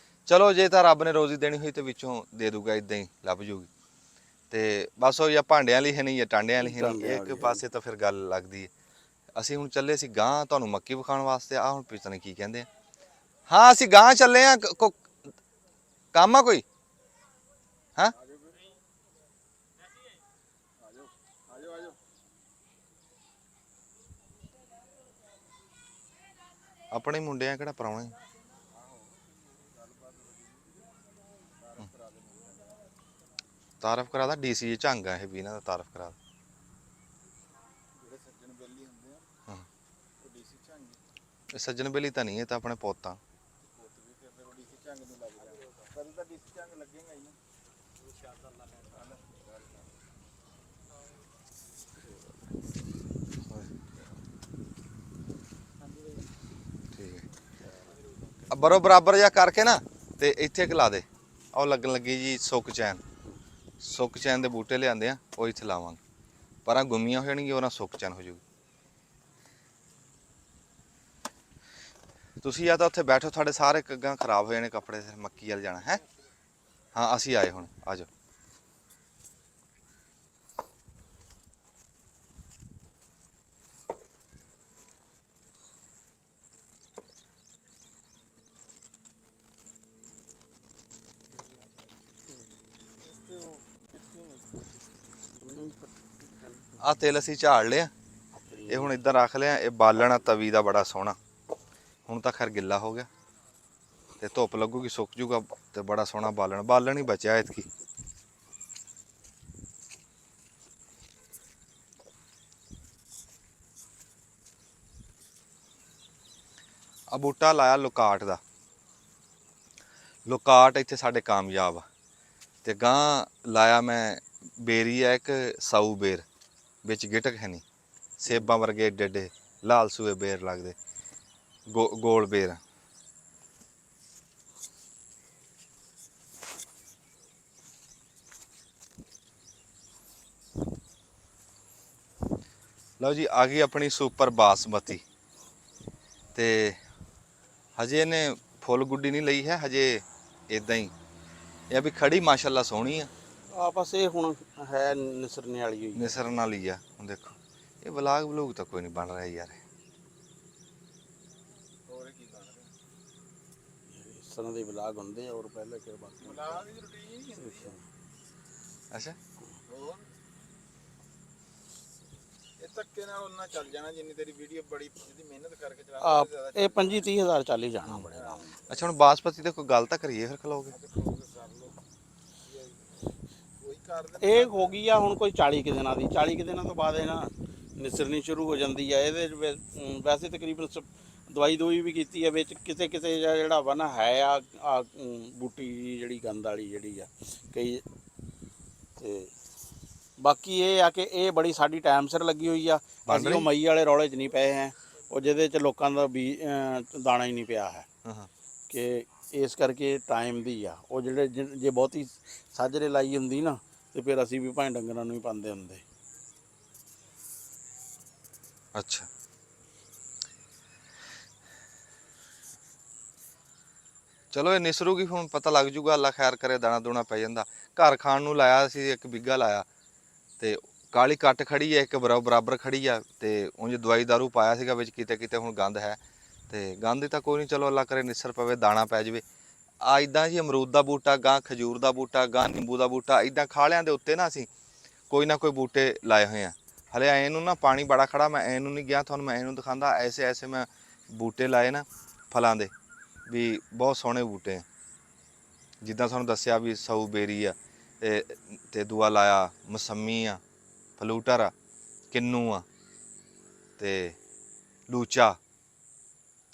ਚਲੋ ਜੇ ਤਾਂ ਰੱਬ ਨੇ ਰੋਜ਼ੀ ਦੇਣੀ ਹੋਈ ਤੇ ਵਿੱਚੋਂ ਦੇ ਦੂਗਾ, ਇਦਾਂ ਹੀ ਲੱਭ ਜੂਗੀ। ਤੇ ਬਸ ਉਹ ਜਾਂ ਭਾਂਡਿਆਂ ਲਈ ਹੈ ਨਹੀਂ ਜਾਂ ਟਾਂਡਿਆਂ ਲਈ ਹੈ ਨਹੀਂ, ਇੱਕ ਪਾਸੇ ਤਾਂ ਫਿਰ ਗੱਲ ਲੱਗਦੀ ਹੈ। ਅਸੀਂ ਹੁਣ ਚੱਲੇ ਸੀ ਗਾਂ ਤੁਹਾਨੂੰ ਮੱਕੀ ਵਿਖਾਉਣ ਵਾਸਤੇ। ਆਹ ਹੁਣ ਪਤਾ ਨਹੀਂ ਕੀ ਕਹਿੰਦੇ ਆ। ਹਾਂ ਅਸੀਂ ਗਾਂ ਚੱਲੇ ਆ, ਕੰਮ ਆ ਕੋਈ? ਹਾਂ ਆਪਣੇ ਮੁੰਡੇ ਆ, ਕਿਹੜਾ ਪ੍ਰਾਹੁਣੇ। ਤਾਰਫ ਕਰਾ ਦਾ, ਡੀਸੀ ਝੰਗ ਆ ਇਹ ਵੀ, ਇਹਨਾਂ ਦਾ ਤਾਰਫ ਕਰਾ ਦਾ। ਇਹ ਸੱਜਣ ਬੇਲੀ ਤਾਂ ਨਹੀਂ, ਇਹ ਤਾਂ ਆਪਣੇ ਪੋਤਾਂ। ਬਰੋ ਬਰਾਬਰ ਜਿਹਾ ਕਰਕੇ ਨਾ ਤੇ ਇੱਥੇ ਲਾ ਦੇ। ਉਹ ਲੱਗਣ ਲੱਗੀ ਜੀ ਸੁੱਕ ਚੈਨ ਦੇ ਬੂਟੇ ਲਿਆਂਦੇ ਆ, ਉਹ ਇੱਥੇ ਲਾਵਾਂਗੇ। ਪਰਾਂ ਗੁੰਮੀਆਂ ਹੋ ਜਾਣਗੀਆਂ, ਉਹਨਾਂ ਸੁੱਕ ਚੈਨ ਹੋ ਜਾਊਗੀ। ਤੁਸੀਂ ਜਾਂ ਤਾਂ ਉੱਥੇ ਬੈਠੋ, ਤੁਹਾਡੇ ਸਾਰੇ ਕੱਗਾਂ ਖਰਾਬ ਹੋ ਜਾਣੇ ਕੱਪੜੇ। ਮੱਕੀ ਵੱਲ ਜਾਣਾ ਹੈ। ਹਾਂ ਅਸੀਂ ਆਏ ਹੁਣ, ਆ ਜਾਓ। ਆ ਤੇਲ ਅਸੀਂ ਝਾੜ ਲਿਆ, ਇਹ ਹੁਣ ਇੱਧਰ ਰੱਖ ਲਿਆ। ਇਹ ਬਾਲਣਾ ਤਵੀ ਦਾ ਬੜਾ ਸੋਹਣਾ, ਹੁਣ ਤਾਂ ਖੈਰ ਗਿੱਲਾ ਹੋ ਗਿਆ ਤੇ ਧੁੱਪ ਲੱਗੂਗੀ, ਸੁੱਕ ਜੂਗਾ ਤੇ ਬੜਾ ਸੋਹਣਾ ਬਾਲਣ ਹੀ ਬਚਿਆ ਇਤਕੀ। ਆ ਬੂਟਾ ਲਾਇਆ ਲੋਕਾਟ ਦਾ। ਲੋਕਾਟ ਇੱਥੇ ਸਾਡੇ ਕਾਮਯਾਬ ਆ। ਤੇ ਗਾਂ ਲਾਇਆ ਮੈਂ ਬੇਰੀ ਆ ਇੱਕ, ਸਾਊ ਬੇਰ, ਵਿੱਚ ਗਿਟਕ ਹੈ ਨਹੀਂ। ਸੇਬਾਂ ਵਰਗੇ ਏਡੇ ਏਡੇ ਲਾਲ ਸੂਏ ਬੇਰ ਲੱਗਦੇ, ਗੋਲ ਬੇਰ। ਲਓ ਜੀ, ਆ ਗਈ ਆਪਣੀ ਸੁਪਰ ਬਾਸਮਤੀ। ਤੇ ਹਜੇ ਇਹਨੇ ਫੁੱਲ ਗੁੱਡੀ ਨਹੀਂ ਲਈ ਹੈ, ਹਜੇ ਇਦਾਂ ਹੀ। ਇਹ ਵੀ ਖੜੀ ਮਾਸ਼ਾਅੱਲਾ ਸੋਹਣੀ ਆ। ਬਸ ਇਹ ਹੁਣ ਹੈ ਨਿਸਰਨੇ ਵਾਲੀ ਹੋਈ, ਨਿਸਰਨ ਵਾਲੀ ਆ। ਹੁਣ ਦੇਖੋ ਇਹ ਵਲੂਗ ਤਾਂ ਕੋਈ ਨਹੀਂ ਬਣ ਰਿਹਾ ਯਾਰ। ਇਸ ਤਰ੍ਹਾਂ ਦੇ ਵਲਾਗ ਹੁੰਦੇ ਆ, ਔਰ ਪਹਿਲੇ ਕਿ ਬਾਕੀ ਵਲਾਗ ਦੀ ਰੁਟੀਨ ਹੀ ਹੁੰਦੀ ਹੈ। ਅੱਛਾ, ਹੋਰ ਇਹ ਧੱਕੇ ਨਾਲ ਉਹਨਾਂ ਚੱਲ ਜਾਣਾ ਜਿੰਨੀ ਤੇਰੀ ਵੀਡੀਓ ਬੜੀ ਜਿਹਦੀ ਮਿਹਨਤ ਕਰਕੇ ਚਲਾ। ਇਹ 25-30 ਹਜ਼ਾਰ ਚੱਲ ਹੀ ਜਾਣਾ ਬੜੇ ਆਰਾਮ ਨਾਲ। ਅੱਛਾ ਹੁਣ ਬਾਸਮਤੀ ਤੇ ਕੋਈ ਗੱਲ ਤਾਂ ਕਰੀਏ, ਫਿਰ ਖਲੋਗੇ। ਇਹ ਹੋ ਗਈ ਆ ਹੁਣ ਕੋਈ 40 ਕੁ ਦਿਨਾਂ ਦੀ। 40 ਕੁ ਦਿਨਾਂ ਤੋਂ ਬਾਅਦ ਇਹ ਨਾ ਨਿਸਰਨੀ ਸ਼ੁਰੂ ਹੋ ਜਾਂਦੀ ਆ। ਇਹਦੇ ਵੈਸੇ ਤਕਰੀਬਨ ਦਵਾਈ ਵੀ ਕੀਤੀ ਹੈ ਵਿੱਚ, ਕਿਤੇ ਕਿਤੇ ਜਿਹੜਾ ਵਾ ਨਾ ਹੈ ਆ ਬੂਟੀ ਜਿਹੜੀ ਗੰਦ ਵਾਲੀ ਜਿਹੜੀ ਆ ਕਈ। ਤੇ ਬਾਕੀ ਇਹ ਆ ਕਿ ਇਹ ਬੜੀ ਸਾਡੀ ਟਾਈਮ ਸਿਰ ਲੱਗੀ ਹੋਈ ਆ। ਅਸੀਂ ਉਹ ਮਈ ਵਾਲੇ ਰੌਲੇ 'ਚ ਨਹੀਂ ਪਏ ਹੈ, ਉਹ ਜਿਹਦੇ 'ਚ ਲੋਕਾਂ ਦਾ ਦਾਣਾ ਹੀ ਨਹੀਂ ਪਿਆ ਹੈ। ਕਿ ਇਸ ਕਰਕੇ ਟਾਈਮ ਦੀ ਆ ਉਹ। ਜਿਹੜੇ ਜੇ ਬਹੁਤੀ ਸਾਜਰੇ ਲਾਈ ਹੁੰਦੀ ਨਾ ਤੇ ਫਿਰ ਅਸੀਂ ਵੀ ਭਾਵੇਂ ਡੰਗਰਾਂ ਨੂੰ ਹੀ ਪਾਉਂਦੇ ਹੁੰਦੇ। ਅੱਛਾ ਚਲੋ ਇਹ ਨਿਸਰੂਗੀ, ਹੁਣ ਪਤਾ ਲੱਗ ਜੂਗਾ, ਅੱਲਾ ਖੈਰ ਕਰੇ, ਦਾਣਾ ਦੂਣਾ ਪੈ ਜਾਂਦਾ। ਘਰ ਖਾਣ ਨੂੰ ਲਾਇਆ ਸੀ 1 ਬਿੱਗਾ ਲਾਇਆ, ਤੇ ਕਾਲੀ ਕੱਟ ਖੜੀ ਹੈ ਇੱਕ ਬਰਾਬਰ ਖੜੀ ਆ, ਤੇ ਉਂਝ ਦਵਾਈ ਦਾਰੂ ਪਾਇਆ ਸੀਗਾ ਵਿੱਚ, ਕਿਤੇ ਕਿਤੇ ਹੁਣ ਗੰਦ ਹੈ, ਤੇ ਗੰਦ ਦੀ ਤਾਂ ਕੋਈ ਨਹੀਂ, ਚਲੋ ਅੱਲਾ ਕਰੇ ਨਿਸਰ ਪਵੇ, ਦਾਣਾ ਪੈ ਜਾਵੇ। ਆ ਇਦਾਂ ਜੀ ਅਮਰੂਦ ਦਾ ਬੂਟਾ, ਗਾਂ ਖਜੂਰ ਦਾ ਬੂਟਾ, ਗਾਂ ਨਿੰਬੂ ਦਾ ਬੂਟਾ, ਇਦਾਂ ਖਾਲਿਆਂ ਦੇ ਉੱਤੇ ਨਾ ਅਸੀਂ ਕੋਈ ਨਾ ਕੋਈ ਬੂਟੇ ਲਾਏ ਹੋਏ ਆ। ਹਲੇ ਐ ਨੂੰ ਨਾ ਪਾਣੀ ਬੜਾ ਖੜਾ, ਮੈਂ ਐ ਨੂੰ ਨਹੀਂ ਗਿਆ, ਤੁਹਾਨੂੰ ਮੈਂ ਇਹਨੂੰ ਦਿਖਾਉਂਦਾ, ਐਸੇ ਐਸੇ ਮੈਂ ਬੂਟੇ ਲਾਏ ਨਾ ਫਲਾਂ ਦੇ, ਵੀ ਬਹੁਤ ਸੋਹਣੇ ਬੂਟੇ ਆ। ਜਿੱਦਾਂ ਤੁਹਾਨੂੰ ਦੱਸਿਆ ਵੀ ਸਊ ਬੇਰੀ ਆ, ਤੇ ਦੂਆ ਲਾਇਆ ਮਸੰਮੀ ਆ, ਫਲੂਟਰ ਆ, ਕਿੰਨੂ ਆ, ਤੇ ਲੂਚਾ,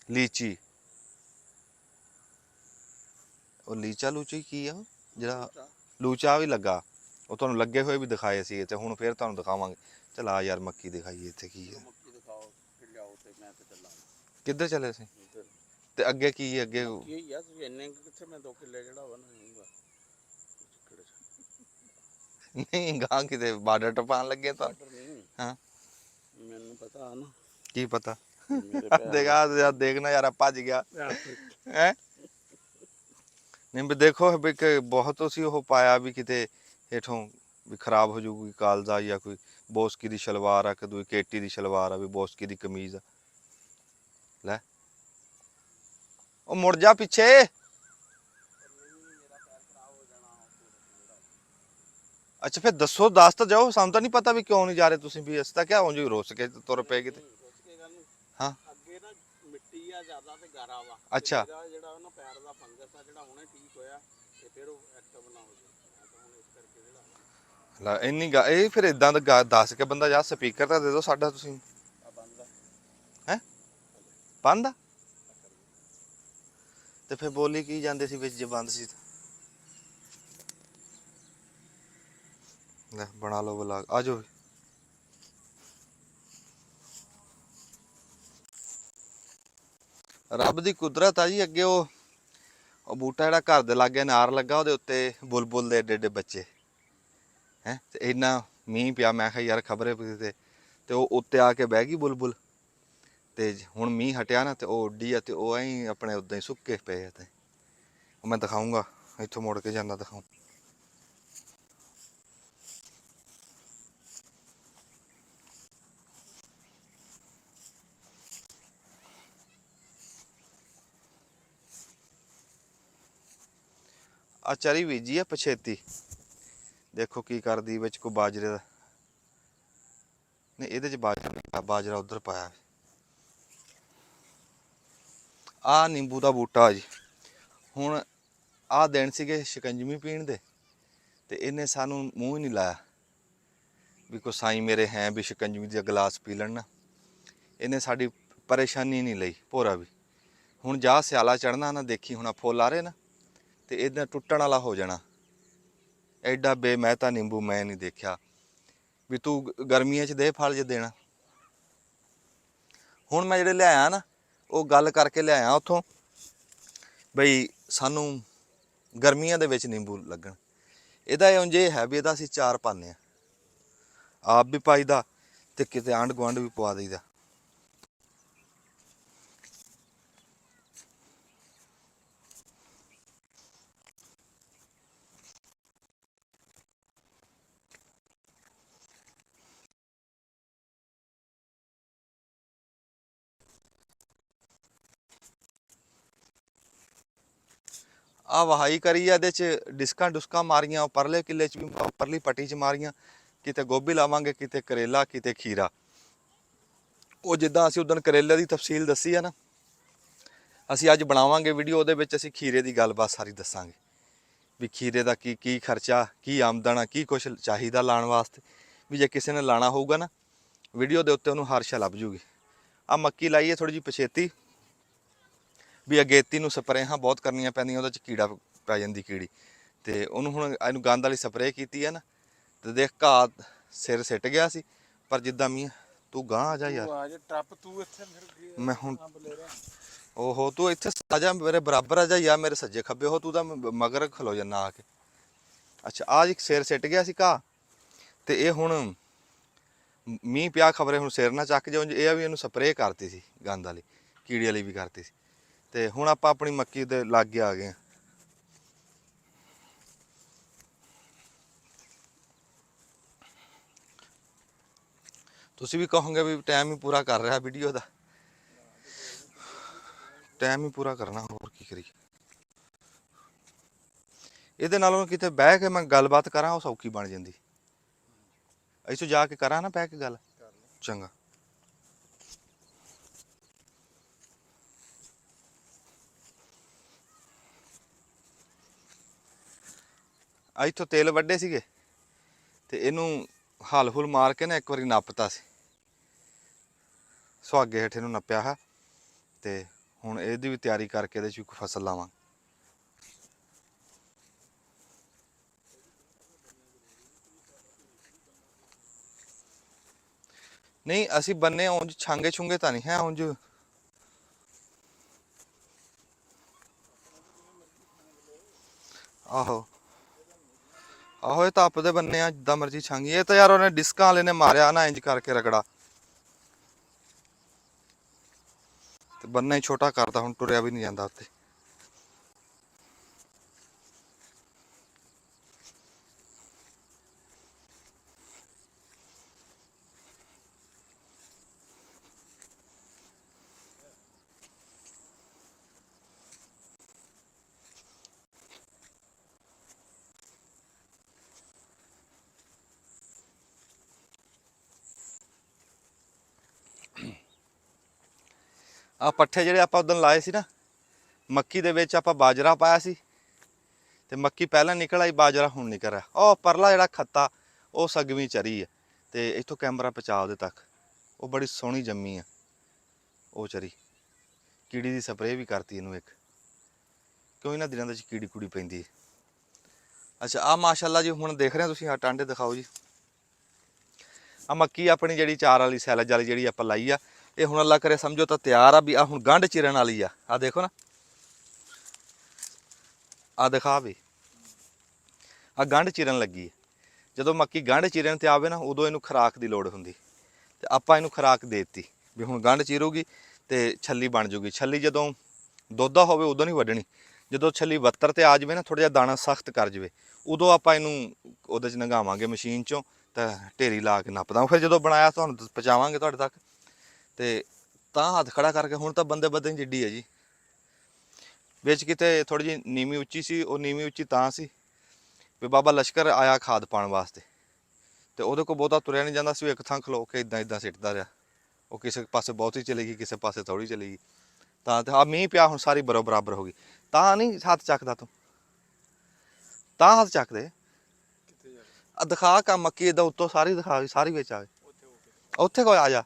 ਲੀਚੀ, ਉਹ ਲੀਚਾ ਲੂਚੀ ਕੀ ਆ ਜਿਹੜਾ ਲੂਚਾ ਵੀ ਲੱਗਾ, ਉਹ ਤੁਹਾਨੂੰ ਲੱਗੇ ਹੋਏ ਵੀ ਦਿਖਾਏ ਸੀ, ਤੇ ਹੁਣ ਫੇਰ ਤੁਹਾਨੂੰ ਦਿਖਾਵਾਂਗੇ। ਚਲ ਆ ਯਾਰ ਮੱਕੀ ਦਿਖਾਈਏ, ਇੱਥੇ ਕੀ ਹੈ, ਕਿੱਧਰ ਚਲੇ ਸੀ, ਤੇ ਅੱਗੇ ਕੀ ਹੈ, ਅੱਗੇ ਨਹੀਂ ਗਾਂ ਕਿਤੇ ਬਾਰਡਰ ਟਪਾਣ ਲੱਗੇ ਤਾਂ, ਹਾਂ ਮੈਨੂੰ ਪਤਾ ਨਾ, ਕੀ ਪਤਾ, ਦੇਖਾ ਦੇਖਣਾ ਯਾਰ ਭੱਜ ਗਿਆ ਹੈ। ਨਹੀਂ ਵੀ ਦੇਖੋ ਵੀ ਬਹੁਤ ਅਸੀਂ ਉਹ ਪਾਇਆ ਵੀ ਕਿਤੇ ਹੇਠੋਂ ਵੀ ਖਰਾਬ ਹੋ ਜਾਊਗੀ ਕਾਲਜਾ, ਜਾਂ ਕੋਈ ਬੋਸਕੀ ਦੀ ਸ਼ਲਵਾਰ ਆ, ਕੋਈ ਕੇਟੀ ਦੀ ਸ਼ਲਵਾਰ ਆ, ਵੀ ਬੋਸਕੀ ਦੀ ਕਮੀਜ਼ ਆ, ਲੈ ਉਹ ਮੁੜ ਜਾ ਪਿੱਛੇ। ਅੱਛਾ ਫਿਰ ਦੱਸੋ, ਦੱਸ ਤਾਂ ਜਾਓ, ਸਾਨੂੰ ਤਾਂ ਨਹੀਂ ਪਤਾ ਵੀ ਕਿਉਂ ਨਹੀਂ ਜਾ ਰਹੇ ਤੁਸੀਂ, ਵੀ ਅਸੀਂ ਤਾਂ ਕਿਆ ਉਂਝ ਰੁੱਸ ਕੇ ਤੁਰ ਪਏ ਕਿਤੇ। ਹਾਂ ਅੱਗੇ ਨਾ ਮਿੱਟੀ ਆ ਜ਼ਿਆਦਾ ਤੇ ਗਾਰਾ ਵਾ, ਅੱਛਾ ਜਿਹੜਾ ਉਹਨਾਂ ਪੈਰ ਦਾ ਫੰਗਸ ਆ ਜਿਹੜਾ ਹੁਣੇ ਠੀਕ ਹੋਇਆ, ਤੇ ਫਿਰ ਉਹ ਐਕਟਿਵ ਨਾ ਹੋ ਜਾਏ, ਤਾਂ ਹੁਣ ਇਸ ਕਰਕੇ ਜਿਹੜਾ ਲੈ ਇੰਨੀ ਇਹ ਫਿਰ ਇਦਾਂ ਦਾ ਦੱਸ ਕੇ ਬੰਦਾ, ਜਾਂ ਸਪੀਕਰ ਤਾਂ ਦੇ ਦਿਓ ਸਾਡਾ ਤੁਸੀਂ। ਬੰਦ ਹੈ ਬੰਦ ਆ, ਤੇ ਫਿਰ ਬੋਲੀ ਕੀ ਜਾਂਦੇ ਸੀ ਵਿੱਚ, ਜੇ ਬੰਦ ਸੀ ਤਾਂ ਲੈ ਬਣਾ ਲਓ ਵਲੌਗ, ਆ ਜਾਓ। ਰੱਬ ਦੀ ਕੁਦਰਤ ਆ ਜੀ। ਅੱਗੇ ਉਹ ਬੂਟਾ ਜਿਹੜਾ ਘਰ ਦੇ ਲਾਗੇ ਨਾਰ ਲੱਗਾ, ਉਹਦੇ ਉੱਤੇ ਬੁਲਬੁਲ ਦੇ ਏਡੇ ਏਡੇ ਬੱਚੇ ਹੈ, ਤੇ ਇੰਨਾ ਮੀਂਹ ਪਿਆ, ਮੈਂ ਕਿਹਾ ਯਾਰ ਖਬਰੇ ਤੇ ਉਹ ਉੱਤੇ ਆ ਕੇ ਬਹਿ ਗਈ ਬੁਲਬੁਲ, ਤੇ ਹੁਣ ਮੀਂਹ ਹਟਿਆ ਨਾ, ਤੇ ਉਹ ਉੱਡੀ ਆ, ਤੇ ਉਹ ਐਂ ਆਪਣੇ ਉੱਦਾਂ ਹੀ ਸੁੱਕੇ ਪਏ ਆ, ਤੇ ਉਹ ਮੈਂ ਦਿਖਾਊਂਗਾ, ਇੱਥੋਂ ਮੁੜ ਕੇ ਜਾਂਦਾ ਦਿਖਾਊਂ। ਆ ਚਰੀ ਬੀਜੀ ਆ ਪਛੇਤੀ, ਦੇਖੋ ਕੀ ਕਰਦੀ ਵਿੱਚ, ਕੋਈ ਬਾਜਰੇ ਦਾ ਨਹੀਂ, ਇਹਦੇ ਚ ਬਾਜਰਾ ਨਹੀਂ, ਬਾਜਰਾ ਉਧਰ ਪਾਇਆ। ਆ ਨਿੰਬੂ ਦਾ ਬੂਟਾ ਜੀ, ਹੁਣ ਆਹ ਦਿਨ ਸੀਗੇ ਸ਼ਿਕੰਜਵੀ ਪੀਣ ਦੇ, ਤੇ ਇਹਨੇ ਸਾਨੂੰ ਮੂੰਹ ਹੀ ਨਹੀਂ ਲਾਇਆ ਵੀ ਕੋ ਸਾਈਂ ਮੇਰੇ ਹੈ ਵੀ ਸ਼ਿਕੰਜਵੀ ਦਾ ਗਲਾਸ ਪੀ ਲੈਣ ਨਾ, ਇਹਨੇ ਸਾਡੀ ਪਰੇਸ਼ਾਨੀ ਨਹੀਂ ਲਈ ਭੋਰਾ ਵੀ। ਹੁਣ ਜਾ ਸਿਆਲਾ ਚੜ੍ਹਨਾ ਨਾ, ਦੇਖੀ ਹੁਣ ਫੁੱਲ ਆ ਰਹੇ ਨਾ, ਤੇ ਇਹਦਾ ਟੁੱਟਣ ਵਾਲਾ ਹੋ ਜਾਣਾ। ਐਡਾ ਬੇਮਹਿਤਾ ਨਿੰਬੂ ਮੈਂ ਨਹੀਂ ਦੇਖਿਆ, ਵੀ ਤੂੰ ਗਰਮੀਆਂ 'ਚ ਦੇ ਫਲ ਜੇ ਦੇਣਾ। ਹੁਣ ਮੈਂ ਜਿਹੜੇ ਲਿਆਇਆ ਨਾ, ਉਹ ਗੱਲ ਕਰਕੇ ਲਿਆਇਆ ਉੱਥੋਂ, ਬਈ ਸਾਨੂੰ ਗਰਮੀਆਂ ਦੇ ਵਿੱਚ ਨਿੰਬੂ ਲੱਗਣ। ਇਹਦਾ ਉਂਝ ਇਹ ਹੈ ਵੀ ਇਹਦਾ ਅਸੀਂ ਚਾਰ ਪਾਉਂਦੇ ਹਾਂ, ਆਪ ਵੀ ਪਾਈਦਾ, ਤੇ ਕਿਤੇ ਆਂਢ ਗੁਆਂਢ ਵੀ ਪਵਾ ਦਈਦਾ। ਆ ਵਹਾਈ ਕਰੀ ਆ, ਇਹਦੇ 'ਚ ਡਿਸਕਾਂ ਡੁਸਕਾਂ ਮਾਰੀਆਂ, ਪਰਲੇ ਕਿੱਲੇ 'ਚ ਵੀ ਪਰਲੀ ਪੱਟੀ 'ਚ ਮਾਰੀਆਂ, ਕਿਤੇ ਗੋਭੀ ਲਾਵਾਂਗੇ, ਕਿਤੇ ਕਰੇਲਾ, ਕਿਤੇ ਖੀਰਾ। ਉਹ ਜਿੱਦਾਂ ਅਸੀਂ ਉਦੋਂ ਕਰੇਲੇ ਦੀ ਤਫਸੀਲ ਦੱਸੀ ਆ ਨਾ, ਅਸੀਂ ਅੱਜ ਬਣਾਵਾਂਗੇ ਵੀਡੀਓ, ਉਹਦੇ ਵਿੱਚ ਅਸੀਂ ਖੀਰੇ ਦੀ ਗੱਲਬਾਤ ਸਾਰੀ ਦੱਸਾਂਗੇ, ਵੀ ਖੀਰੇ ਦਾ ਕੀ ਖਰਚਾ, ਕੀ ਆਮਦਨ ਆ, ਕੀ ਕੁਛ ਚਾਹੀਦਾ ਲਾਉਣ ਵਾਸਤੇ, ਵੀ ਜੇ ਕਿਸੇ ਨੇ ਲਾਣਾ ਹੋਊਗਾ ਨਾ, ਵੀਡੀਓ ਦੇ ਉੱਤੇ ਉਹਨੂੰ ਹਰ ਸ਼ੈ ਲੱਭ ਜੂਗੀ। ਆ ਮੱਕੀ ਲਾਈ ਹੈ ਥੋੜੀ ਜਿਹੀ ਪਛੇਤੀ, ਵੀ ਅਗੇਤੀ ਨੂੰ ਸਪਰੇਹਾਂ ਬਹੁਤ ਕਰਨੀਆਂ ਪੈਂਦੀਆਂ, ਉਹਦੇ 'ਚ ਕੀੜਾ ਪੈ ਜਾਂਦੀ ਕੀੜੀ, ਤੇ ਉਹਨੂੰ ਹੁਣ ਇਹਨੂੰ ਗੰਦ ਵਾਲੀ ਸਪਰੇਅ ਕੀਤੀ ਹੈ ਨਾ, ਤੇ ਦੇਖ ਘਾਹ ਸਿਰ ਸਿੱਟ ਗਿਆ ਸੀ, ਪਰ ਜਿੱਦਾਂ ਮੀਂਹ, ਤੂੰ ਗਾਂਹ ਆ ਜਾ ਯਾਰ, ਮੈਂ ਹੁਣ ਓਹੋ ਤੂੰ ਇੱਥੇ ਆ ਜਾ, ਮੇਰੇ ਬਰਾਬਰ ਆ ਜਾ ਯਾਰ, ਮੇਰੇ ਸੱਜੇ ਖੱਬੇ ਹੋ, ਤੂੰ ਤਾਂ ਮਗਰ ਖਲੋ ਜਾਂਦਾ ਆ ਕੇ। ਅੱਛਾ ਆ ਇੱਕ ਸਿਰ ਸਿੱਟ ਗਿਆ ਸੀ ਘਾਹ, ਤੇ ਇਹ ਹੁਣ ਮੀਂਹ ਪਿਆ, ਖਬਰੇ ਹੁਣ ਸਿਰ ਨਾ ਚੱਕ ਜਾਓ, ਇਹ ਆ ਵੀ ਇਹਨੂੰ ਸਪਰੇਅ ਕਰਤੀ ਸੀ ਗੰਦ ਵਾਲੀ, ਕੀੜੀ ਵਾਲੀ ਵੀ ਕਰਤੀ ਸੀ, ਤੇ ਹੁਣ ਆਪਾਂ ਆਪਣੀ ਮੱਕੀ ਦੇ ਲਾਗੇ ਆ ਗਏ ਆ। ਤੁਸੀਂ ਵੀ ਕਹੋਗੇ ਵੀ ਟਾਈਮ ਹੀ ਪੂਰਾ ਕਰ ਰਿਹਾ ਵੀਡੀਓ ਦਾ, ਟਾਈਮ ਹੀ ਪੂਰਾ ਕਰਨਾ, ਹੋਰ ਕੀ ਕਰੀਏ। ਇਹਦੇ ਨਾਲੋਂ ਕਿਤੇ ਬਹਿ ਕੇ ਮੈਂ ਗੱਲਬਾਤ ਕਰਾਂ ਉਹ ਸੌਖੀ ਬਣ ਜਾਂਦੀ। ਇੱਥੋਂ ਜਾ ਕੇ ਕਰਾਂ ਨਾ ਬਹਿ ਕੇ ਗੱਲ, ਚੰਗਾ। ਇੱਥੋਂ ਤੇਲ ਵੱਡੇ ਸੀਗੇ ਤੇ ਇਹਨੂੰ ਹਲ ਹੁਲ ਮਾਰ ਕੇ ਨਾ ਇੱਕ ਵਾਰੀ ਨੱਪਤਾ ਸੀ, ਸੁਹਾਗੇ ਹੇਠ ਨੂੰ ਨੱਪਿਆ ਹੈ। ਤੇ ਹੁਣ ਇਹਦੀ ਵੀ ਤਿਆਰੀ ਕਰਕੇ ਇਹਦੇ 'ਚ ਵੀ ਕੋਈ ਫਸਲ ਲਾਵਾਂ। ਨਹੀਂ ਅਸੀਂ ਬੰਨੇ ਉਂਝ ਛਾਂਗੇ ਛੁੰਗੇ ਤਾਂ ਨਹੀਂ ਹੈ ਉਂਝ। ਆਹੋ ਆਹੋ ਇਹ ਤਾਂ ਆਪਦੇ ਬੰਨੇ ਆ ਜਿੱਦਾਂ ਮਰਜੀ ਛਾਂਗੀ। ਇਹ ਤਾਂ ਯਾਰ ਉਹਨੇ ਡਿਸਕਾਂ ਵਾਲੇ ਨੇ ਮਾਰਿਆ ਨਾ ਇੰਜ ਕਰਕੇ ਰਗੜਾ, ਤੇ ਬੰਨਾ ਹੀ ਛੋਟਾ ਕਰਦਾ, ਹੁਣ ਟੁਰਿਆ ਵੀ ਨਹੀਂ ਜਾਂਦਾ ਉੱਤੇ। ਆ ਪੱਠੇ ਜਿਹੜੇ ਆਪਾਂ ਉਦੋਂ ਲਾਏ ਸੀ ਨਾ, ਮੱਕੀ ਦੇ ਵਿੱਚ ਆਪਾਂ ਬਾਜਰਾ ਪਾਇਆ ਸੀ, ਤੇ ਮੱਕੀ ਪਹਿਲਾਂ ਨਿਕਲ ਆਈ, ਬਾਜਰਾ ਹੁਣ ਨਿਕਲ ਰਿਹਾ। ਉਹ ਪਰਲਾ ਜਿਹੜਾ ਖੱਤਾ ਉਹ ਸਗਵੀਂ ਚਰੀ ਹੈ, ਤੇ ਇੱਥੋਂ ਕੈਮਰਾ ਪਹੁੰਚਾ ਉਹਦੇ ਤੱਕ, ਉਹ ਬੜੀ ਸੋਹਣੀ ਜੰਮੀ ਆ ਉਹ ਚਰੀ। ਕੀੜੀ ਦੀ ਸਪਰੇਅ ਵੀ ਕਰਤੀ ਇਹਨੂੰ ਇੱਕ, ਕਿਉਂ ਇਹਨਾਂ ਦਿਨਾਂ ਦੇ ਵਿੱਚ ਕੀੜੀ ਕੁੜੀ ਪੈਂਦੀ ਹੈ। ਅੱਛਾ ਆ ਮਾਸ਼ਾਅੱਲਾ ਜੀ ਹੁਣ ਦੇਖ ਰਹੇ ਹੋ ਤੁਸੀਂ, ਆ ਟਾਂਡੇ ਦਿਖਾਓ ਜੀ। ਆ ਮੱਕੀ ਆਪਣੀ ਜਿਹੜੀ ਚਾਰ ਵਾਲੀ ਸੈਲਜ ਵਾਲੀ ਜਿਹੜੀ ਆਪਾਂ ਲਾਈ ਆ, ਇਹ ਹੁਣ ਅੱਲਾ ਕਰੇ ਸਮਝੋ ਤਾਂ ਤਿਆਰ ਆ ਵੀ ਆ ਹੁਣ ਗੰਢ ਚਿਰਨ ਵਾਲੀ ਆ। ਆ ਦੇਖੋ ਨਾ, ਆ ਦਿਖਾ ਵੀ, ਆ ਗੰਢ ਚਿਰਨ ਲੱਗੀ ਹੈ। ਜਦੋਂ ਮੱਕੀ ਗੰਢ ਚਿਰਨ ਤੇ ਆਵੇ ਨਾ, ਉਦੋਂ ਇਹਨੂੰ ਖੁਰਾਕ ਦੀ ਲੋੜ ਹੁੰਦੀ, ਤੇ ਆਪਾਂ ਇਹਨੂੰ ਖੁਰਾਕ ਦੇ ਦਿੱਤੀ ਵੀ ਹੁਣ ਗੰਢ ਚੀਰੂਗੀ ਤੇ ਛੱਲੀ ਬਣ ਜੂਗੀ। ਛੱਲੀ ਜਦੋਂ ਦੋਧਾ ਹੋਵੇ ਉਦੋਂ ਨਹੀਂ ਵੱਢਣੀ, ਜਦੋਂ ਛੱਲੀ ਵੱਤਰ ਤੇ ਆ ਜਾਵੇ ਨਾ, ਥੋੜਾ ਜਿਹਾ ਦਾਣਾ ਸਖਤ ਕਰ ਜਾਵੇ, ਉਦੋਂ ਆਪਾਂ ਇਹਨੂੰ ਉਹਦੇ 'ਚ ਨੰਗਾਵਾਂਗੇ ਮਸ਼ੀਨ 'ਚੋਂ, ਤਾਂ ਢੇਰੀ ਲਾ ਕੇ ਨੱਪਦਾ। ਫਿਰ ਜਦੋਂ ਬਣਾਇਆ ਤੁਹਾਨੂੰ ਪਹੁੰਚਾਵਾਂਗੇ ਤੁਹਾਡੇ ਤੱਕ। ਤੇ ਤਾਂ ਹੱਥ ਖੜਾ ਕਰਕੇ, ਹੁਣ ਤਾਂ ਬੰਦੇ ਬੰਦੇ ਜਿੱਡੀ ਹੈ ਜੀ। ਵਿੱਚ ਕਿਤੇ ਥੋੜੀ ਜਿਹੀ ਨੀਵੀਂ ਉੱਚੀ ਸੀ, ਉਹ ਨੀਵੀਂ ਉੱਚੀ ਤਾਂ ਸੀ ਵੀ ਬਾਬਾ ਲਸ਼ਕਰ ਆਇਆ ਖਾਦ ਪਾਉਣ ਵਾਸਤੇ, ਤੇ ਉਹਦੇ ਕੋਲ ਬਹੁਤਾ ਤੁਰਿਆ ਨਹੀਂ ਜਾਂਦਾ ਸੀ। ਇੱਕ ਥਾਂ ਖਲੋ ਕੇ ਇਦਾਂ ਇਦਾਂ ਸਿੱਟਦਾ ਰਿਹਾ, ਉਹ ਕਿਸੇ ਪਾਸੇ ਬਹੁਤੀ ਚਲੀ ਗਈ, ਕਿਸੇ ਪਾਸੇ ਥੋੜੀ ਚਲੀ ਗਈ। ਤਾਂ ਤੇ ਆ ਮੀਂਹ ਪਿਆ, ਹੁਣ ਸਾਰੀ ਬਰਾਬਰ ਹੋ ਗਈ। ਤਾਂ ਨਹੀਂ ਹੱਥ ਚੱਕਦਾ ਤੂੰ, ਤਾਂ ਹੱਥ ਚੱਕ ਦੇ। ਆ ਦਿਖਾ ਕੰਮ ਮੱਕੀ ਏਦਾਂ ਉੱਤੋਂ ਸਾਰੀ ਦਿਖਾ, ਸਾਰੀ ਵਿੱਚ ਆ ਗਈ। ਉੱਥੇ ਕੋਈ ਆ ਜਾ,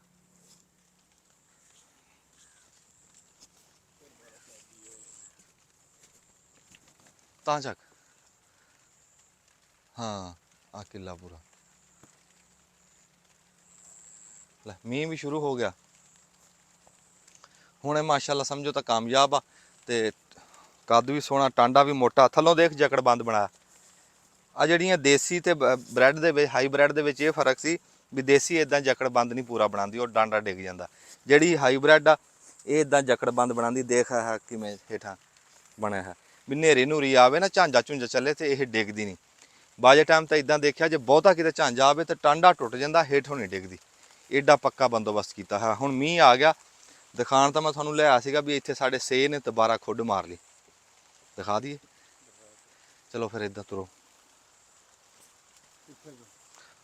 ਤਾਂ ਚੱਕ। ਹਾਂ ਆ ਕਿੱਲਾ ਪੂਰਾ ਲੈ, ਮੀਂਹ ਵੀ ਸ਼ੁਰੂ ਹੋ ਗਿਆ ਹੁਣ। ਇਹ ਮਾਸ਼ਾਅੱਲਾ ਸਮਝੋ ਤਾਂ ਕਾਮਯਾਬ ਆ, ਤੇ ਕੱਦ ਵੀ ਸੋਹਣਾ, ਟਾਂਡਾ ਵੀ ਮੋਟਾ, ਥੱਲੋਂ ਦੇਖ ਜਕੜ ਬੰਦ ਬਣਾਇਆ। ਆ ਜਿਹੜੀਆਂ ਦੇਸੀ ਤੇ ਬ੍ਰੈਡ ਦੇ ਵਿੱਚ, ਹਾਈਬ੍ਰਿਡ ਦੇ ਵਿੱਚ ਇਹ ਫਰਕ ਸੀ ਵੀ ਦੇਸੀ ਇਦਾਂ ਜਕੜ ਬੰਦ ਨਹੀਂ ਪੂਰਾ ਬਣਾਉਂਦੀ, ਉਹ ਡਾਂਡਾ ਡਿੱਗ ਜਾਂਦਾ। ਜਿਹੜੀ ਹਾਈਬ੍ਰਿਡ ਆ ਇਹ ਇਦਾਂ ਜਕੜ ਬੰਦ ਬਣਾਉਂਦੀ। ਦੇਖ ਹੈ ਕਿਵੇਂ ਹੇਠਾਂ ਬਣਿਆ ਹੈ, ਵੀ ਨੇਰੀ ਨੂਰੀ ਆਵੇ ਨਾ, ਝਾਂਜਾ ਝੁੰਜਾ ਚੱਲੇ ਤੇ ਇਹ ਡਿੱਗਦੀ ਨਹੀਂ। ਬਾਜੇ ਟਾਈਮ ਤਾਂ ਇਦਾਂ ਦੇਖਿਆ, ਜੇ ਬਹੁਤਾ ਕਿਤੇ ਝਾਂਜਾ ਆਵੇ ਤਾਂ ਟਾਂਡਾ ਟੁੱਟ ਜਾਂਦਾ, ਹੇਠੋਂ ਨਹੀਂ ਡਿੱਗਦੀ। ਏਡਾ ਪੱਕਾ ਬੰਦੋਬਸਤ ਕੀਤਾ ਹੈ। ਹੁਣ ਮੀਂਹ ਆ ਗਿਆ, ਦਿਖਾਣ ਤਾਂ ਮੈਂ ਤੁਹਾਨੂੰ ਲਿਆ ਸੀਗਾ ਵੀ ਇੱਥੇ ਸਾਡੇ ਸੇ ਨੇ ਦੁਬਾਰਾ ਖੁੱਡ ਮਾਰ ਲਈ, ਦਿਖਾ ਦਈਏ। ਚਲੋ ਫਿਰ ਇਦਾਂ ਤੁਰੋ,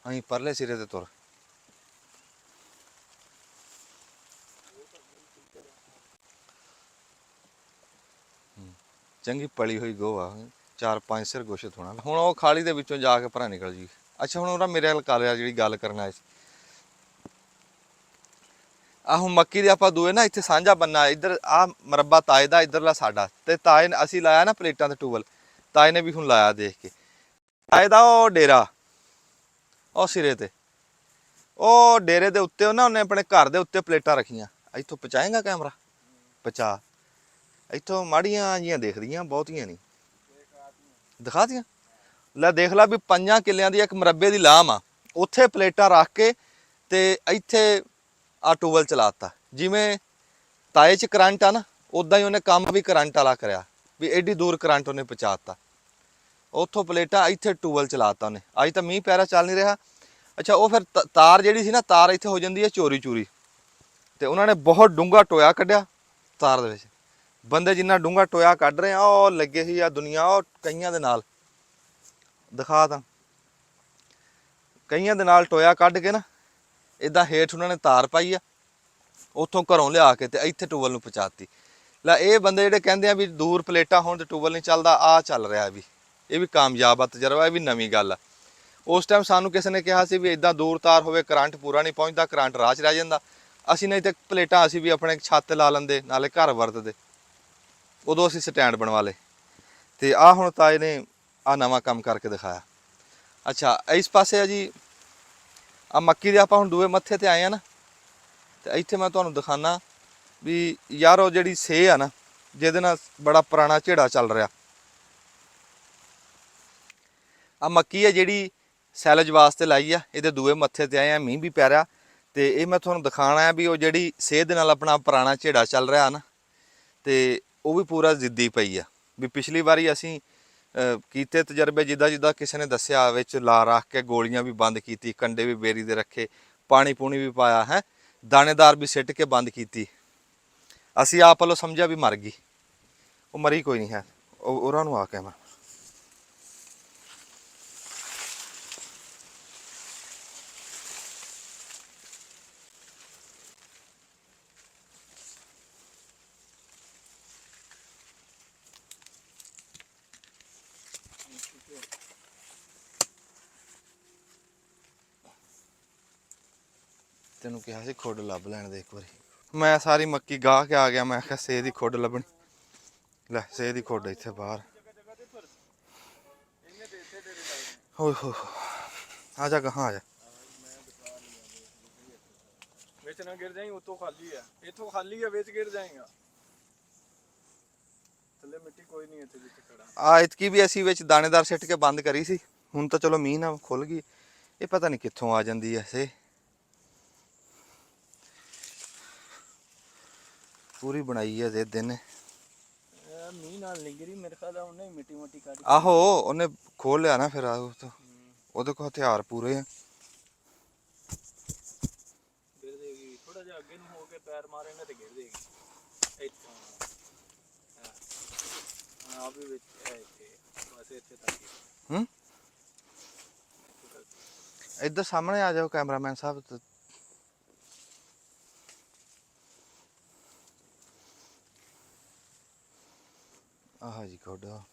ਅਸੀਂ ਪਰਲੇ ਸਿਰੇ ਤੇ ਤੁਰ। ਚੰਗੀ ਪਲੀ ਹੋਈ ਗੋਆ, 4-5 ਸਿਰ ਗੋਸ਼ਤ ਹੋਣਾ। ਹੁਣ ਉਹ ਖਾਲੀ ਦੇ ਵਿੱਚੋਂ ਜਾ ਕੇ ਭਰਾ ਨਿਕਲ ਜੀ। ਅੱਛਾ ਹੁਣ ਉਹਦਾ ਮੇਰੇ ਨਾਲ ਕਰ ਰਿਹਾ ਜਿਹੜੀ ਗੱਲ ਕਰਨ ਆਏ ਸੀ। ਆ ਹੁਣ ਮੱਕੀ ਦੇ ਆਪਾਂ ਦੂਏ ਨਾ ਇੱਥੇ ਸਾਂਝਾ ਬੰਨਾ, ਇੱਧਰ ਆ ਮਰੱਬਾ ਤਾਏ ਦਾ, ਇੱਧਰਲਾ ਸਾਡਾ। ਤੇ ਤਾਏ ਨੇ ਅਸੀਂ ਲਾਇਆ ਨਾ ਪਲੇਟਾਂ ਤੇ ਟੂਬਲ, ਤਾਏ ਨੇ ਵੀ ਹੁਣ ਲਾਇਆ ਦੇਖ ਕੇ। ਤਾਏ ਦਾ ਉਹ ਡੇਰਾ ਉਹ ਸਿਰੇ ਤੇ, ਉਹ ਡੇਰੇ ਦੇ ਉੱਤੇ ਨਾ ਉਹਨੇ ਆਪਣੇ ਘਰ ਦੇ ਉੱਤੇ ਪਲੇਟਾਂ ਰੱਖੀਆਂ। ਇੱਥੋਂ ਪਹੁੰਚਾਏਗਾ ਕੈਮਰਾ, ਪਹੁੰਚਾ। ਇੱਥੋਂ ਮਾੜੀਆਂ ਜੀਆਂ ਦੇਖਦੀਆਂ, ਬਹੁਤੀਆਂ ਨਹੀਂ ਦਿਖਾ ਦੀਆਂ। ਲੈ ਦੇਖ ਲਾ ਵੀ 5 ਕਿੱਲਿਆਂ ਦੀ ਇੱਕ ਮਰੱਬੇ ਦੀ ਲਾਮ ਆ, ਉੱਥੇ ਪਲੇਟਾਂ ਰੱਖ ਕੇ ਤੇ ਇੱਥੇ ਆ ਟੂਬਲ ਚਲਾਤਾ। ਜਿਵੇਂ ਤਾਏ 'ਚ ਕਰੰਟ ਆ ਨਾ, ਉਦਾਂ ਹੀ ਉਹਨੇ ਕੰਮ ਵੀ ਕਰੰਟ ਵਾਲਾ ਕਰਿਆ ਵੀ ਐਡੀ ਦੂਰ ਕਰੰਟ ਉਹਨੇ ਪਹੁੰਚਾਤਾ। ਉੱਥੋਂ ਪਲੇਟਾਂ ਇੱਥੇ ਟੂਬਲ ਚਲਾਤਾ ਉਹਨੇ। ਅੱਜ ਤਾਂ ਮੀਂਹ ਪੈਰਾ ਚੱਲ ਨਹੀਂ ਰਿਹਾ। ਅੱਛਾ ਉਹ ਫਿਰ ਤਾਰ ਜਿਹੜੀ ਸੀ ਨਾ, ਤਾਰ ਇੱਥੇ ਹੋ ਜਾਂਦੀ ਹੈ ਚੋਰੀ ਚੂਰੀ, ਤੇ ਉਹਨਾਂ ਨੇ ਬਹੁਤ ਡੂੰਘਾ ਟੋਇਆ ਕੱਢਿਆ ਤਾਰ ਦੇ ਵਿੱਚ। ਬੰਦੇ ਜਿੰਨਾ ਡੂੰਘਾ ਟੋਇਆ ਕੱਢ ਰਹੇ ਆ, ਉਹ ਲੱਗੇ ਸੀ ਆ ਦੁਨੀਆ ਉਹ ਕਈਆਂ ਦੇ ਨਾਲ ਦਿਖਾ ਤਾਂ, ਕਈਆਂ ਦੇ ਨਾਲ ਟੋਇਆ ਕੱਢ ਕੇ ਨਾ ਇਦਾਂ ਹੇਠ ਉਹਨਾਂ ਨੇ ਤਾਰ ਪਾਈ ਆ, ਉੱਥੋਂ ਘਰੋਂ ਲਿਆ ਕੇ ਤੇ ਇੱਥੇ ਟੂਬਲ ਨੂੰ ਪਹੁੰਚਾਤੀ। ਲੈ ਇਹ ਬੰਦੇ ਜਿਹੜੇ ਕਹਿੰਦੇ ਆ ਵੀ ਦੂਰ ਪਲੇਟਾਂ ਹੋਣ ਤੇ ਟੂਬਲ ਨਹੀਂ ਚੱਲਦਾ, ਆ ਚੱਲ ਰਿਹਾ ਵੀ, ਇਹ ਵੀ ਕਾਮਯਾਬ ਆ ਤਜਰਬਾ, ਇਹ ਵੀ ਨਵੀਂ ਗੱਲ ਆ। ਉਸ ਟਾਈਮ ਸਾਨੂੰ ਕਿਸੇ ਨੇ ਕਿਹਾ ਸੀ ਵੀ ਇਦਾਂ ਦੂਰ ਤਾਰ ਹੋਵੇ ਕਰੰਟ ਪੂਰਾ ਨਹੀਂ ਪਹੁੰਚਦਾ, ਕਰੰਟ ਰਾਹ 'ਚ ਰਹਿ ਜਾਂਦਾ। ਅਸੀਂ ਨਹੀਂ ਤੇ ਪਲੇਟਾਂ ਅਸੀਂ ਵੀ ਆਪਣੇ ਛੱਤ ਤੇ ਲਾ ਲੈਂਦੇ, ਨਾਲੇ ਘਰ ਵਰਤਦੇ। ਉਦੋਂ ਅਸੀਂ ਸਟੈਂਡ ਬਣਵਾ ਲਏ। ਤੇ ਆਹ ਹੁਣ ਤਾਏ ਨੇ ਆਹ ਨਵਾਂ ਕੰਮ ਕਰਕੇ ਦਿਖਾਇਆ। ਅੱਛਾ ਇਸ ਪਾਸੇ ਆ ਜੀ ਆ ਮੱਕੀ ਦੇ ਆਪਾਂ ਹੁਣ ਦੂਏ ਮੱਥੇ ਤੇ ਆਏ ਆ ਨਾ, ਤੇ ਇੱਥੇ ਮੈਂ ਤੁਹਾਨੂੰ ਦਿਖਾਣਾ ਵੀ ਯਾਰ ਉਹ ਜਿਹੜੀ ਸੇਹ ਆ ਨਾ, ਜਿਹਦੇ ਨਾਲ ਬੜਾ ਪੁਰਾਣਾ ਝੇੜਾ ਚੱਲ ਰਿਹਾ। ਆ ਮੱਕੀ ਆ ਜਿਹੜੀ ਸੈਲਜ ਵਾਸਤੇ ਲਾਈ ਆ, ਇਹਦੇ ਦੂਏ ਮੱਥੇ ਤੇ ਆਏ ਆ, ਮੀਂਹ ਵੀ ਪੈ ਰਿਹਾ। ਤੇ ਇਹ ਮੈਂ ਤੁਹਾਨੂੰ ਦਿਖਾਣਾ ਆ ਵੀ ਉਹ ਜਿਹੜੀ ਸੇਹ ਦੇ ਨਾਲ ਆਪਣਾ ਪੁਰਾਣਾ ਝੇੜਾ ਚੱਲ ਰਿਹਾ ਨਾ, ਤੇ ਉਹ ਵੀ ਪੂਰਾ ਜ਼ਿੱਦੀ ਪਈ ਆ। ਵੀ ਪਿਛਲੀ ਵਾਰੀ ਅਸੀਂ ਕੀਤੇ ਤਜਰਬੇ, ਜਿੱਦਾਂ ਜਿੱਦਾਂ ਕਿਸੇ ਨੇ ਦੱਸਿਆ, ਵਿੱਚ ਲਾ ਰੱਖ ਕੇ ਗੋਲੀਆਂ ਵੀ ਬੰਦ ਕੀਤੀ, ਕੰਡੇ ਵੀ ਬੇਰੀ ਦੇ ਰੱਖੇ, ਪਾਣੀ ਪੂਣੀ ਵੀ ਪਾਇਆ ਹੈ, ਦਾਣੇਦਾਰ ਵੀ ਸਿੱਟ ਕੇ ਬੰਦ ਕੀਤੀ। ਅਸੀਂ ਆਪ ਵੱਲੋਂ ਸਮਝਿਆ ਵੀ ਮਰ ਗਈ, ਉਹ ਮਰੀ ਕੋਈ ਨਹੀਂ ਹੈ। ਉਹਨਾਂ ਨੂੰ ਆ ਕੇ ਮੈਂ ਤੈਨੂੰ ਕਿਹਾ ਸੀ ਖੁੱਡ ਲੱਭ ਲੈਣ ਦੇ ਇੱਕ ਵਾਰੀ। ਮੈਂ ਸਾਰੀ ਮੱਕੀ ਗਾਹ ਕੇ ਆ ਗਿਆ, ਮੈਂ ਕਿਹਾ ਸੇਹ ਦੀ ਖੁੱਡ ਲੱਭਣੀ। ਲੈ ਸੇਹ ਦੀ ਖੁੱਡ ਇੱਥੇ ਬਾਹਰ। ਹੋਏ ਹੋ ਆ ਜਾ ਗਾਹਾਂ ਆ ਜਾ। ਵਿੱਚ ਨਾ ਗਿਰ ਜਾਈਂ, ਉਤੋਂ ਖਾਲੀ ਹੈ, ਇੱਥੋਂ ਖਾਲੀ ਹੈ, ਵਿੱਚ ਗਿਰ ਜਾਏਗਾ। ਥੱਲੇ ਮਿੱਟੀ ਕੋਈ ਨਹੀਂ ਇੱਥੇ ਵਿੱਚ ਖੜਾ। ਆ ਇਤਕੀ ਵੀ ਅਸੀਂ ਵਿੱਚ ਦਾਣੇਦਾਰ ਸਿੱਟ ਕੇ ਬੰਦ ਕਰੀ ਸੀ। ਹੁਣ ਤਾਂ ਚਲੋ ਮੀਂਹ ਨਾਲ ਖੁੱਲ ਗਈ। ਇਹ ਪਤਾ ਨਹੀਂ ਕਿੱਥੋਂ ਆ ਜਾਂਦੀ ਐ ਸੇ। ਪੂਰੀ ਬਣਾਈ ਹੈ ਜੇ ਦਿਨ। ਮੀਂਹ ਨਾਲ ਨਹੀਂ ਗਿਰੀ, ਮੇਰੇ ਖਿਆਲ ਉਹਨੇ ਮਿੱਟੀ ਮੋਟੀ ਕੱਢ। ਆਹੋ ਉਹਨੇ ਖੋਲ ਲਿਆ ਨਾ ਫਿਰ ਉਹਦੇ ਕੋਲ ਹਥਿਆਰ ਪੂਰੇ ਆ। ਗਿਰ ਦੇਗੀ ਥੋੜਾ ਜਿਹਾ ਅੱਗੇ ਨੂੰ ਹੋ ਕੇ ਪੈਰ ਮਾਰੇਗਾ ਤੇ ਗਿਰ ਦੇਗੀ ਇੱਥੋਂ। ਆ ਵੀ ਵਿੱਚ ਇੱਥੇ ਬਸ ਇੱਥੇ ਤੱਕ। ਇੱਧਰ ਸਾਹਮਣੇ ਆ ਜਾਓ ਕੈਮਰਾਮੈਨ ਸਾਹਿਬ। ਆਹ ਜੀ ਖੋਡਾ,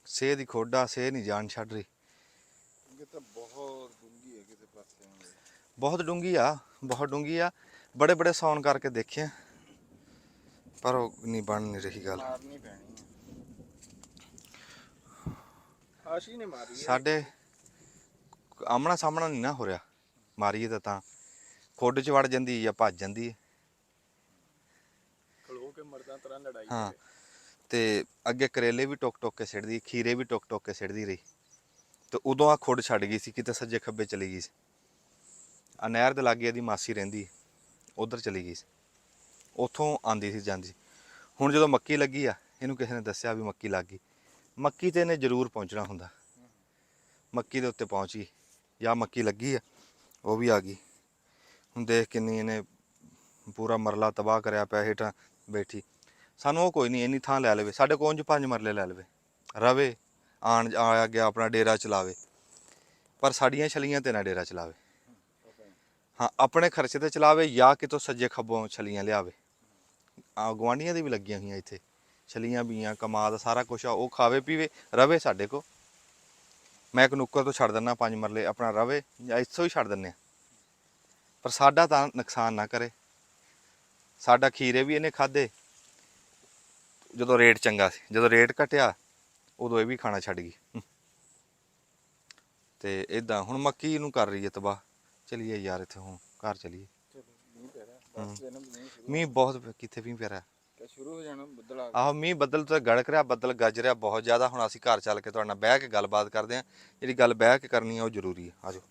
ਸੇਹ ਦੀ ਖੋਡਾ, ਸੇਹ ਨਹੀਂ ਜਾਨ ਛੱਡ ਰਹੀ। ਇਹ ਤਾਂ ਬਹੁਤ ਡੂੰਗੀ ਹੈ ਕਿਸੇ ਪਾਸੇ, ਬਹੁਤ ਡੂੰਗੀ ਆ, ਬਹੁਤ ਡੂੰਗੀ ਆ। ਬੜੇ ਬੜੇ ਸੌਣ ਕਰਕੇ ਦੇਖਿਆ ਪਰ ਉਹ ਨਹੀਂ ਬਣ ਨਹੀਂ ਰਹੀ ਗੱਲ। ਮਾਰਨੀ ਪੈਣੀ ਹੈ। ਆਸ਼ੀ ਨੇ ਮਾਰੀ ਸਾਡੇ ਆਮਣਾ ਸਾਹਮਣਾ ਨਹੀਂ ਨਾ ਹੋ ਰਿਹਾ। ਮਾਰੀਏ ਤਾਂ ਖੁੱਡ 'ਚ ਵੜ ਜਾਂਦੀ ਜਾਂ ਭੱਜ ਜਾਂਦੀ ਹੈ। ਖਲੋ ਕੇ ਮਰਦਾਂ ਤਰ੍ਹਾਂ ਲੜਾਈ। ਹਾਂ ਤੇ ਅੱਗੇ ਕਰੇਲੇ ਵੀ ਟੁੱਕ ਟੁੱਕ ਕੇ ਸਿੱਟਦੀ, ਖੀਰੇ ਵੀ ਟੁੱਕ ਟੁੱਕ ਕੇ ਸਿੱਟਦੀ ਰਹੀ। ਤੇ ਉਦੋਂ ਆ ਖੁੱਡ ਛੱਡ ਗਈ ਸੀ, ਕਿਤੇ ਸੱਜੇ ਖੱਬੇ ਚਲੀ ਗਈ ਸੀ। ਆ ਨਹਿਰ ਦੇ ਲਾਗੇ ਇਹਦੀ ਮਾਸੀ ਰਹਿੰਦੀ, ਉਧਰ ਚਲੀ ਗਈ ਸੀ, ਉੱਥੋਂ ਆਂਦੀ ਸੀ ਜਾਂਦੀ ਸੀ। ਹੁਣ ਜਦੋਂ ਮੱਕੀ ਲੱਗੀ ਆ, ਇਹਨੂੰ ਕਿਸੇ ਨੇ ਦੱਸਿਆ ਵੀ ਮੱਕੀ ਲੱਗ ਗਈ। ਮੱਕੀ ਤੇ ਇਹਨੇ ਜ਼ਰੂਰ ਪਹੁੰਚਣਾ ਹੁੰਦਾ। ਮੱਕੀ ਦੇ ਉੱਤੇ ਪਹੁੰਚ ਗਈ, ਜਾਂ ਮੱਕੀ ਲੱਗੀ ਆ ਉਹ ਵੀ ਆ ਗਈ। ਹੁਣ ਦੇਖ ਕਿੰਨੀ ਇਹਨੇ ਪੂਰਾ ਮਰਲਾ ਤਬਾਹ ਕਰਿਆ ਪਿਆ ਹੇਠਾਂ ਬੈਠੀ। ਸਾਨੂੰ ਉਹ ਕੋਈ ਨਹੀਂ, ਇੰਨੀ ਥਾਂ ਲੈ ਲਵੇ, ਸਾਡੇ ਕੋਲ 'ਚ 5 ਮਰਲੇ ਲੈ ਲਵੇ, ਰਵੇ ਆਣ ਆ ਗਿਆ ਆਪਣਾ ਡੇਰਾ ਚਲਾਵੇ, ਪਰ ਸਾਡੀਆਂ ਛਲੀਆਂ ਤੇ ਨਾ ਡੇਰਾ ਚਲਾਵੇ। ਹਾਂ ਆਪਣੇ ਖਰਚੇ ਤੇ ਚਲਾਵੇ, ਜਾਂ ਕਿਤੋਂ ਸੱਜੇ ਖੱਬੋਂ ਛਲੀਆਂ ਲਿਆਵੇ। ਗੁਆਂਢੀਆਂ ਦੀ ਵੀ ਲੱਗੀਆਂ ਹੋਈਆਂ ਇੱਥੇ ਛਲੀਆਂ, ਬੀਆਂ, ਕਮਾਦ, ਸਾਰਾ ਕੁਛ ਆ। ਉਹ ਖਾਵੇ ਪੀਵੇ, ਰਵੇ ਸਾਡੇ ਕੋਲ। ਮੈਂ ਇੱਕ ਨੁੱਕਰ ਤੋਂ ਛੱਡ ਦਿੰਦਾ 5 ਮਰਲੇ, ਆਪਣਾ ਰਵੇ, ਜਾਂ ਇੱਥੋਂ ਹੀ ਛੱਡ ਦਿੰਦੇ ਆ, ਪਰ ਸਾਡਾ ਤਾਂ ਨੁਕਸਾਨ ਨਾ ਕਰੇ। ਸਾਡਾ ਖੀਰੇ ਵੀ ਇਹਨੇ ਖਾਧੇ ਜਦੋਂ ਰੇਟ ਚੰਗਾ ਸੀ, ਜਦੋਂ ਰੇਟ ਘਟਿਆ ਉਦੋਂ ਇਹ ਵੀ ਖਾਣਾ ਛੱਡ ਗਈ। ਤੇ ਇਦਾਂ ਹੁਣ ਮੱਕੀ ਨੂੰ ਕਰ ਰਹੀ ਹੈ ਤਬਾਹ। ਚਲੀਏ ਯਾਰ ਇੱਥੇ ਹੁਣ ਘਰ ਚਲੀਏ। ਮੀਂਹ ਬਹੁਤ ਕਿੱਥੇ ਮੀਂਹ ਪੈ ਰਿਹਾ ਸ਼ੁਰੂ ਹੋ ਜਾਣਾ ਬੱਦਲ ਆ। ਆਹੋ ਮੀਂਹ ਬੱਦਲ ਤੋਂ ਗੜਕ ਰਿਹਾ, ਬੱਦਲ ਗੱਜ ਰਿਹਾ ਬਹੁਤ ਜ਼ਿਆਦਾ। ਹੁਣ ਅਸੀਂ ਘਰ ਚੱਲ ਕੇ ਤੁਹਾਡੇ ਨਾਲ ਬਹਿ ਕੇ ਗੱਲਬਾਤ ਕਰਦੇ ਹਾਂ। ਜਿਹੜੀ ਗੱਲ ਬਹਿ ਕੇ ਕਰਨੀ ਆ ਉਹ ਜ਼ਰੂਰੀ ਹੈ। ਆਜੋ।